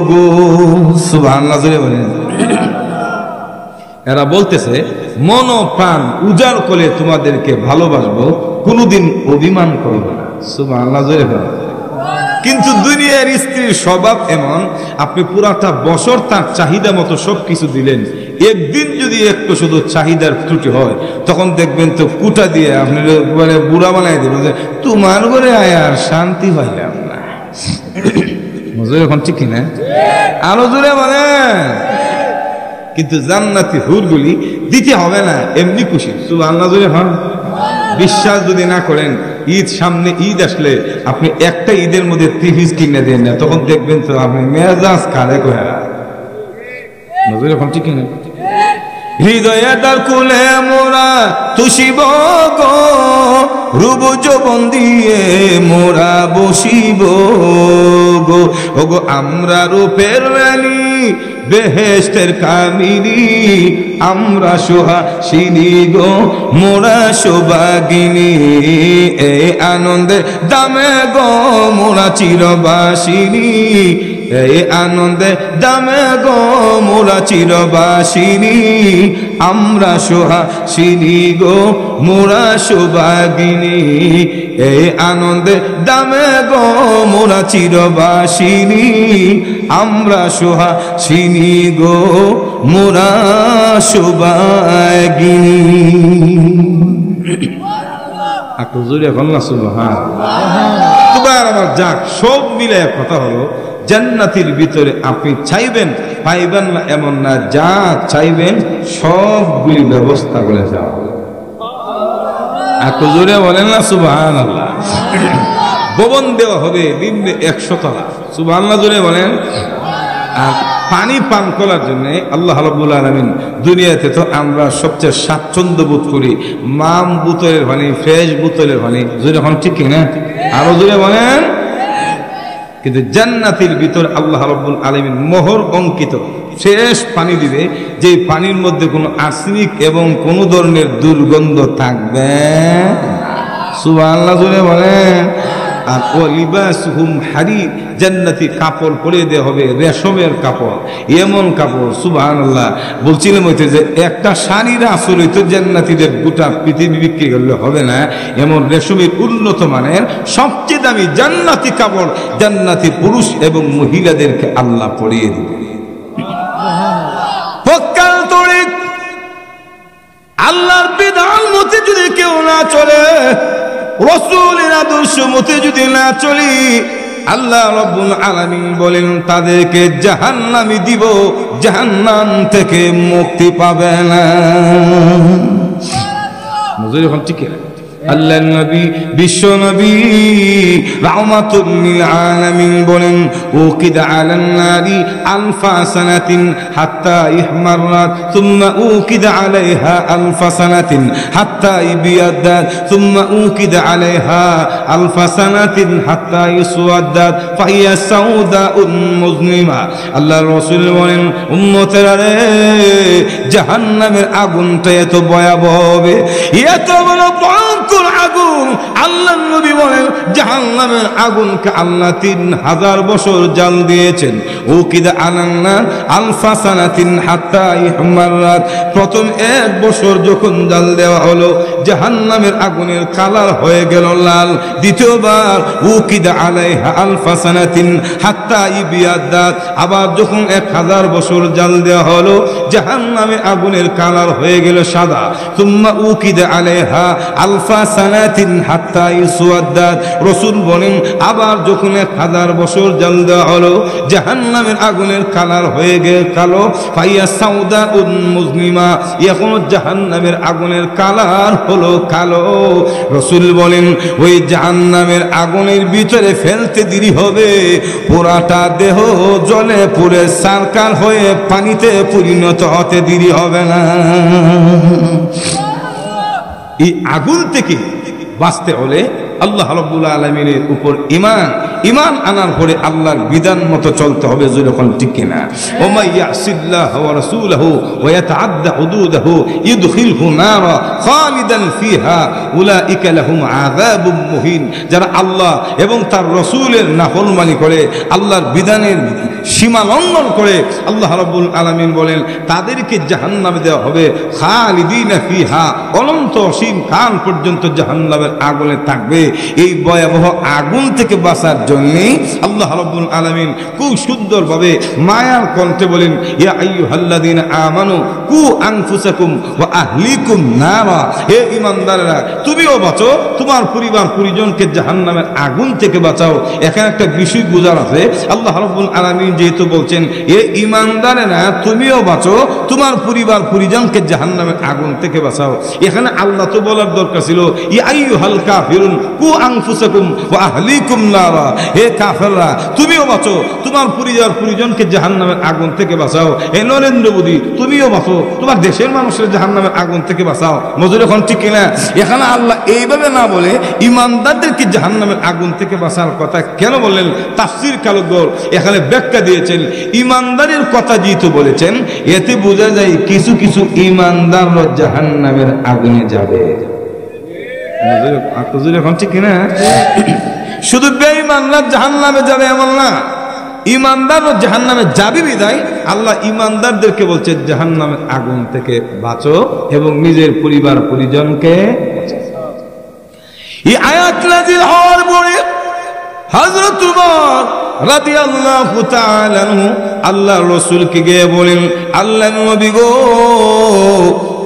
গো। সুবহানাল্লাহ জোরে বলেন। এরা বলতেছে মন প্রাণ উজাড় করে তোমাদেরকে ভালোবাসবো, কোনোদিন অভিমান করব না। সুবহানাল্লাহ জোরে বলেন। কিন্তু দুনিয়ার স্ত্রীর স্বভাব এমন, আপনি পুরাটা বছর তার চাহিদা মতো সবকিছু দিলেন, একদিন যদি একটু শুধু চাহিদার ত্রুটি হয় তখন দেখবেন তো কুটা দিয়ে আপনি মানে বুড়া বানাই দেবেন যে তোমার ঘরে আয় আর শান্তি পাইলাম না। এখন ঠিক কিনা, আরো জোরে মানে। কিন্তু জান্নাতি হুরগুলি দিতে হবে না, এমনি খুশি। সুবহানাল্লাহ জোরে হন। বিশ্বাস যদি না করেন, ঈদ সামনে, ঈদ আসলে আপনি একটা ঈদের মধ্যে 30 কিনে দেন না, তখন দেখবেন তো আপনি মেজাজ কারে কয়া। এখন ঠিক কিনা। হৃদয়টার কুলে মোরা তুষিব গো, রূপ যৌবন দিয়ে মোরা বসিব গো। ওগো আমরা রূপের রানী বেহেশতের কামিনী, আমরা সুহাসিনী গো মোরা সুবাগিনী। এই আনন্দে দামে গো মোরা চিরবাসিনী, এই আনন্দে দামে গো মোরা চিরবাসিনী, আমরা সুহাসিনী গো মোরা সুবাগিনী। এই আনন্দে দামে গো মোরা চিরবাসিনী, আমরা সুহাসিনী গো মোরা সুবাগিনী। একটু জোরে এখন না সুবহানাল্লাহ। তোমার আমার যাক সব মিলে এক কথা হলো, জান্নাতের ভিতরে আপনি চাইবেন পাইবেন না এমন না, যা চাইবেন সবগুলি ব্যবস্থা করে যাওয়া হবে। একটু জোরে বলেন না সুবহানাল্লাহ। ভবন দেওয়া হবে নিম্নে 100 তলা, সুবহানাল্লাহ জোরে বলেন। আর পানি পান করার জন্য আল্লাহ রাব্বুল আলামিন, দুনিয়াতে তো আমরা সবচেয়ে স্বাচ্ছন্দ্য বোধ করি মাম বোতলের পানি, ফ্রেশ বোতলের পানি, জোরে এখন ঠিক না? আরো জোরে বলেন। কিন্তু জান্নাতের ভিতর আল্লাহ রাব্বুল আলামিন মোহর অঙ্কিত ফ্রেশ পানি দিবে, যে পানির মধ্যে কোনো আর্সেনিক এবং কোনো ধরনের দুর্গন্ধ থাকবে সুবহানাল্লাহ জোরে বলেন। আর ও লিবাসুহুম হারির, জান্নাতি কাপড় পরে দেওয়া হবে রেশমের কাপড়, এমন কাপড় সুবহানাল্লাহ। বলছিলাম হইতে যে একটা শাড়ির আসল হইতো জান্নাতীদের গোটা পৃথিবী বিক্রি করলে হবে না, এমন রেশমের উন্নত মানের সবচেয়ে দামি জান্নাতি কাপড় জান্নাতি পুরুষ এবং মহিলাদেরকে আল্লাহ পরিয়ে দিবে। পক্কাল তরিক আল্লাহর বিধান মতে যদি কেউ না চলে, রাসূলের আদর্শ মতে যদি না চলি, আল্লাহ রাব্বুল আলামিন বলেন তাদেরকে জাহান্নামে দিব, জাহান্নাম থেকে মুক্তি পাবে না। নজর এখন ঠিক আছে। আল্লাহর নবী বিশ্ব নবী রাহমাতুল লিল আলামিন বলেন উকিদা আলান নারি আলফা সানাতিন হাত্তা ইহমাররাত সুম্মা উকিদা আলাইহা আলফা সানাতিন হাত্তা ইবিয়াদাত সুম্মা উকিদা আলাইহা আলফা সানাতিন হাত্তা ইসওয়াদাত ফাহিয়া সাউদাউন মুজলিমা। আল্লাহর রাসূল বলেন উম্মতেরা রে, জাহান্নামের আগুনটা এত ভয়াবহ হবে, এত বড় ভয়ঙ্কর আগুন। আল্লাহ নবী বলেন জাহান্নামের আগুনকে আল্লাহ 3000 বছর জাল দিয়েছেন। উকিদা আলান্নার আলফা সানাতিন হাত্তা ইহমাররাত, প্রথম 1 বছর যখন জাল দেওয়া হলো জাহান্নামের আগুনের কালার হয়ে গেল লাল। দ্বিতীয়বার উকিদা আলাইহা আলফা সানাতিন হাত্তা ইবিয়াদাত, আবার যখন 1000 বছর জাল দেওয়া হলো জাহান্নামের আগুনের কালার হয়ে গেল সাদা। সুম্মা উকিদা আলাইহা আলফা সানাতিন হাত্তা ইসওয়াদাত, রাসূল বলেন আবার যখন 1000 বছর জাল দেওয়া হলো জাহান্নামের আগুনের কালার হয়ে গেল কালো। ফাইয়া সাউদাউন মুজলিমা, এখন জাহান্নামের আগুনের কালার হলো কালো। রাসূল বলেন ওই জাহান্নামের আগুনের ভিতরে ফেলতে দেরি হবে, পুরাটা দেহ জলে পুড়ে সারকার হয়ে পানিতে পরিণত হতে দেরি হবে না। এই আগুন থেকে বাঁচতে হলে আল্লাহ রাব্বুল আলামিনের উপর ঈমান আনার পরে আল্লাহর বিধান মতো চলতে হবে। যখন ঠিক কিনা? ওমা ইয়াসিল্লাহ ওয়া রাসূলহু ওয়া ইয়াতাআদ্দা হুদুদাহু ইদখিলহু নারা খালিদান ফিহা উলাইকা লাহুম আযাবুম মুহিন। যারা আল্লাহ এবং তার রাসূলের নাফরমানি করে, আল্লাহর বিধানের সীমা লঙ্ঘন করে, আল্লাহ রাব্বুল আলামিন বলেন তাদেরকে জাহান্নামে দেওয়া হবে খালিদিনা ফিহা, অনন্ত অসীম কাল পর্যন্ত জাহান্নামের আগুনে থাকবে। এই ভয়াবহ আগুন থেকে বাঁচার জন্য আল্লাহ রাব্বুল আলামিন খুব সুন্দরভাবে মায়ার কণ্ঠে বলেন ইয়া আইয়ুহাল্লাযীনা আমানু কু আনফুসাকুম ওয়া আহলিকুম নারা, হে ঈমানদাররা তুমিও বাঁচো, তোমার পরিবার পরিজনকে জাহান্নামের আগুন থেকে বাঁচাও। এখানে একটা বিষয় বোঝার আছে, আল্লাহ রাব্বুল আলামিন যেহেতু বলছেন হে ঈমানদারেরা তুমিও বাঁচো, তোমার পরিবার পরিজনকে জাহান্নামের আগুন থেকে বাঁচাও, এখানে আল্লাহ তো বলার দরকার ছিল ইয়া আইয়ুহাল কাফিরুন কু আনফুসাকুম ওয়া আহলিকুম নারা, হে কাফেররা তুমিও বাঁচো, তোমার পরিবার পরিজনকে জাহান্নামের আগুন থেকে বাঁচাও। হে নরেন্দ্র মোদী তুমিও বাঁচো, তোমার দেশের মানুষের জাহান্নামের আগুন থেকে বাঁচাও। মজুর এখন ঠিক কিনা? এখানে আল্লাহ এইভাবে না বলে ঈমানদারদেরকে জাহান্নামের আগুন থেকে বাঁচার কথা কেন বললেন? তাফসীর কালকগর এখানে ব্যাখ্যা দিয়েছেন, ঈমানদারের কথা যেহেতু বলেছেন এতে বোঝা যায় কিছু কিছু ঈমানদার জাহান্নামের আগুনে যাবে। এখন ঠিক কিনা? শুধু বেঈমানরা জাহান্নামে যাবে এমন না, ঈমানদারও জাহান্নামে যাবে বিদায় আল্লাহ ঈমানদারদেরকে বলছে জাহান্নামের আগুন থেকে বাঁচো এবং নিজের পরিবার পরিজনকে বাঁচাও। এই আয়াত নাযিল হওয়ার পরে হযরত উমর রাদিয়াল্লাহু তাআলা আল্লাহর রাসূলকে গিয়ে বলেন আল্লাহর নবী গো,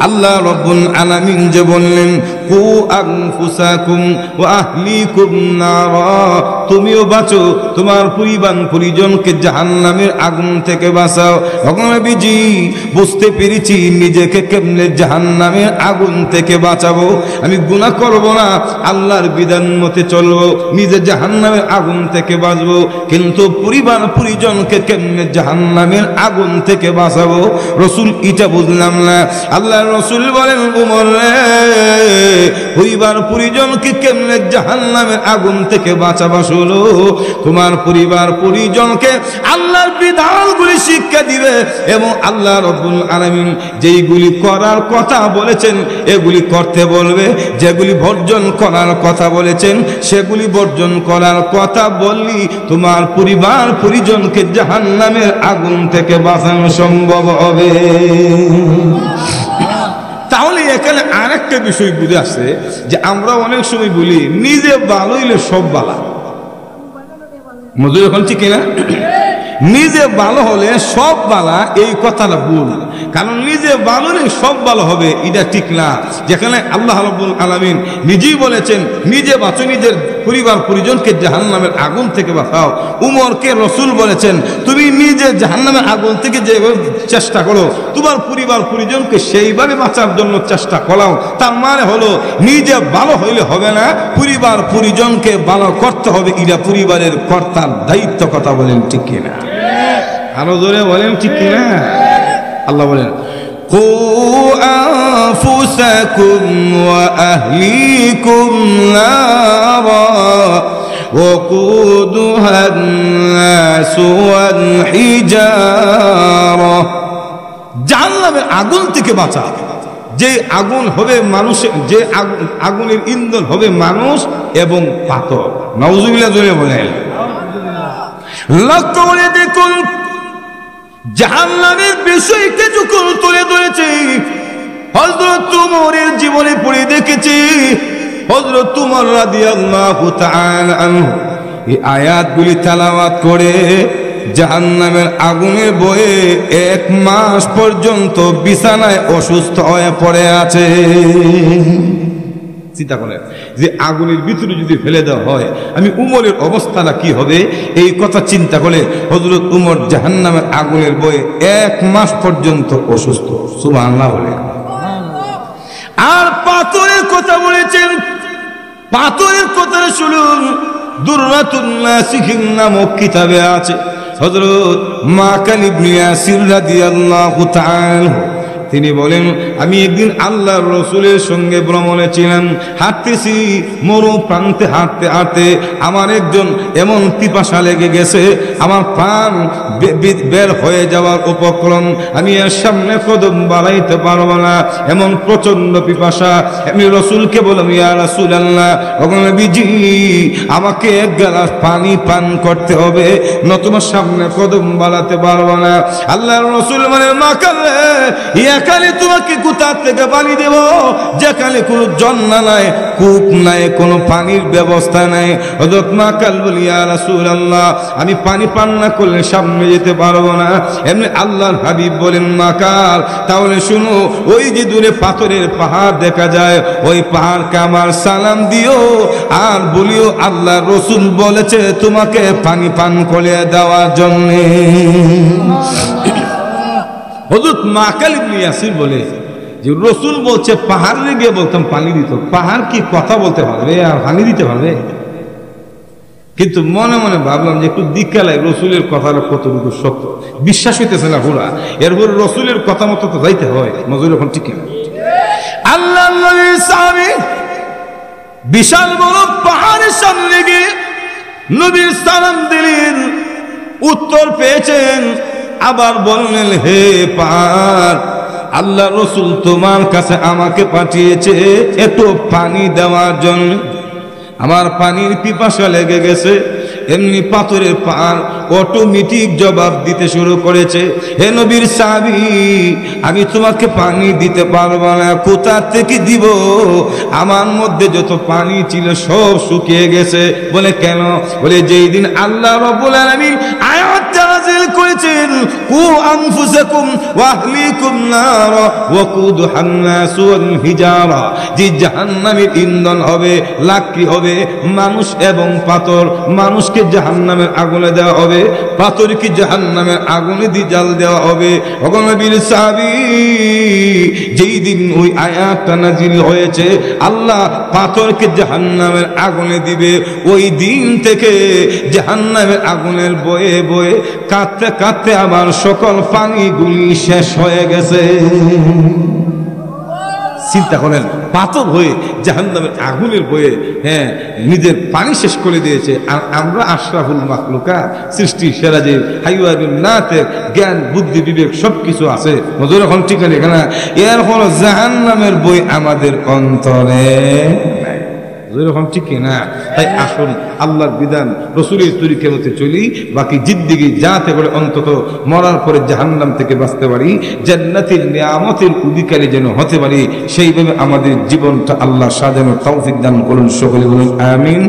আল্লাহ রাব্বুল আলামিন যে বললেন কু আনফুসাকুম ওয়া আহলিকুম নারা, তুমিও বাঁচো, তোমার পরিজনকে জাহান্নামের আগুন থেকে বাঁচাও। তখন নবীজি বুঝতে পেরেছি নিজেকে কেমনে জাহান্নামের আগুন থেকে বাঁচাবো। আমি গুনাহ করব না, আল্লাহর বিধান মতে চলবো, নিজে জাহান্নামের আগুন থেকে বাঁচবো। কিন্তু পরিজনকে কেমনে জাহান্নামের আগুন থেকে বাঁচাবো রাসূল এটা বুঝলাম না। আল্লাহর রাসূল বলেন উমর রে, পরিজনকে কেমনে জাহান্নামের আগুন থেকে বাঁচাবা শুনো, তোমার পরিজনকে আল্লাহর বিধানগুলি শিক্ষা দিবে এবং আল্লাহ রাব্বুল আলামিন যেইগুলি করার কথা বলেছেন এগুলি করতে বলবে, যেগুলি বর্জন করার কথা বলেছেন সেগুলি বর্জন করার কথা বললি তোমার পরিজনকে জাহান্নামের আগুন থেকে বাঁচানো সম্ভব হবে। তাহলে এখানে আরেকটা বিষয় বুঝে আসছে যে আমরা অনেক সময় বলি নিজে ভালো হইলে সব ভালো। মজুর এখন ঠিক না? নিজে ভালো হলে সব ভালো, এই কথাটা ভুল। কারণ নিজে ভালো হলে সব ভালো হবে এটা ঠিক না। যেখানে আল্লাহ রাব্বুল আলামিন নিজেই বলেছেন নিজে বাঁচো, নিজের পরিজনকে জাহান্নামের আগুন থেকে বাঁচাও। উমরকে রাসূল বলেছেন তুমি নিজে জাহান্নামের আগুন থেকে যেভাবে চেষ্টা করো তোমার পরিজনকে সেইভাবে বাঁচার জন্য চেষ্টা করাও। তার মানে হলো নিজে ভালো হইলে হবে না, পরিজনকে ভালো করতে হবে, এটা পরিবারের কর্তার দায়িত্ব। কথা বলেন ঠিক কিনা? আরো জোরে বলেন ঠিক কিনা? আল্লাহ বলেন কু আনফুসাকুম ওয়া আহলিকুম নারা ওয়াকুদুহা আন-নাস ওয়াল হিজারা, জাহান্নামের আগুন থেকে বাঁচা। যে আগুন হবে মানুষের, যে আগুনের ইন্ধন হবে মানুষ এবং পাথর। নাউজুবিল্লাহ জোরে বলেন। লক্ষ্য করে দেখুন জাহান্নামের বিষয়কে যখন তুলে ধরেছে হযরত উমরের জীবনে পড়ে দেখেছি হযরত উমর রাদিয়াল্লাহু তাআলা আনহু এই আয়াতগুলি তেলাওয়াত করে জাহান্নামের আগুনের বয়ে 1 মাস পর্যন্ত বিছানায় অসুস্থ হয়ে পড়ে আছে। চিন্তা করেন যে আগুনের ভিতরে যদি ফেলে দেওয়া হয় আমি উমরের অবস্থাটা কি হবে, এই কথা চিন্তা করে হযরত উমর জাহান্নামের আগুনের বয়ে 1 মাস পর্যন্ত অসুস্থ। সুবহানাল্লাহ বলে। আর পাথরের কথা বলেছেন, পাথরের কথা শুনুন, দুররাতুন নাসিখিন নামক কিতাবে আছে হযরত মাকাল ইবনে ইয়াসির রাদিয়াল্লাহু তাআলা তিনি বলেন আমি একদিন আল্লাহর রাসূলের সঙ্গে ভ্রমণে ছিলাম, হাঁটতেছি, মরু প্রান্তে হাঁটতে হাঁটতে আমার একজন এমন পিপাসা লেগে গেছে, আমার প্রাণ বের হয়ে যাওয়ার উপক্রম, আমি এর সামনে কদম বাড়াইতে পারবো না, এমন প্রচন্ড পিপাসা। আমি রাসূলকে বললাম ইয়া রাসূলুল্লাহ, ওগো নবীজি আমাকে 1 গ্লাস পানি পান করতে হবে, নতুবা সামনে কদম বাড়াতে পারবো না। আল্লাহর রাসূল মানে মাকালে এখানে তোমাকে কোথা থেকে পানি দেব, যেখানে কোনো ঝর্ণা নাই, কূপ নাই, কোনো পানির ব্যবস্থা নাই। হযরত মাকাল বলি ইয়া রাসূলুল্লাহ আমি পানি পান না করলে সামনে যেতে পারবো না। এমনি আল্লাহর হাবিব বলেন মাকাল তাহলে শুনো, ওই যে দূরে পাথরের পাহাড় দেখা যায় ওই পাহাড়কে আমার সালাম দিও আর বলিও আল্লাহর রাসূল বলেছে তোমাকে পানি পান করে দেওয়ার জন্য। হযরত মাকাল ইবনে ইয়াসির বলে যে রাসূল বলছে পাহাড়ে গিয়ে বলতাম পানি দিত, পাহাড় কি কথা বলতে পারবে আর পানি দিতে পারবে? কিন্তু মনে মনে ভাবলাম যে একটু দিকালাই রাসূলের কথাটা কতটুকু সত্য, বিশ্বাস হইতেছে না পুরা। এরপরে রাসূলের কথা মতো তো যাইতে হয়। মজুর এখন ঠিক না? আল্লাহর নবীর সাহাবী বিশাল বড় পাহাড়ের সামনে গিয়ে নবীর সালাম দিলেন, উত্তর পেয়েছেন, আবার বললেন হে পাহাড় আল্লাহ রাসূল তোমার কাছে আমাকে পাঠিয়েছে একটু পানি দেওয়ার জন্য, আমার পানির পিপাসা লেগে গেছে। এমনি পাথরের পাহাড় অটোমেটিক জবাব দিতে শুরু করেছে, হে নবীর সাহাবী আমি তোমাকে পানি দিতে পারবো না। কোথা থেকে দিব? আমার মধ্যে যত পানি ছিল সব শুকিয়ে গেছে। বলে কেন? বলে যেই দিন আল্লাহ রাব্বুল আলামিন আয়াত নাযিল করে বলেছেন কু আনফুসাকুম ওয়া আহলিকুম নার ওয়াকুদুহান নাস ওয়াল হিজারা, যে জাহান্নামের ইন্ধন হবে, লাকড়ি হবে মানুষ এবং পাথর। মানুষকে জাহান্নামের আগুনে দেওয়া হবে, পাথরকে জাহান্নামের আগুনে দিয়ে জ্বাল দেওয়া হবে। ওগো নবীর সাহাবী, যেই দিন ওই আয়াতটা নাজিল হয়েছে আল্লাহ পাথরকে জাহান্নামের আগুনে দিবে, ওই দিন থেকে জাহান্নামের আগুনের বয়ে বয়ে কাঁদতে কাঁদতে আবার সকল পানিগুলি শেষ হয়ে গেছে। চিন্তা করেন, পাথর হয়ে জাহান্নামের আগুনের বয়ে নিজের পানি শেষ করে দিয়েছে। আর আমরা আশরাফুল মাখলুকা, সৃষ্টির সেরা, যে হাইওয়ানুন নাতিক, জ্ঞান বুদ্ধি বিবেক সবকিছু আছে, মজুর এখন ঠিকানা এখানে, এর হলো জাহান্নামের বই আমাদের অন্তরে নাই। এরকম ঠিক না? তাই আসুন আল্লাহর বিধান রাসূলের তরিকা মতে চলি, বাকি জিন্দেগি যাতে করে অন্তত মরার পরে জাহান্নাম থেকে বাঁচতে পারি, জান্নাতের নিয়ামতের অধিকারী যেন হতে পারি, সেইভাবে আমাদের জীবনটা আল্লাহ সাজানোর তৌফিক দান করুন। সকলে বলুন আমিন।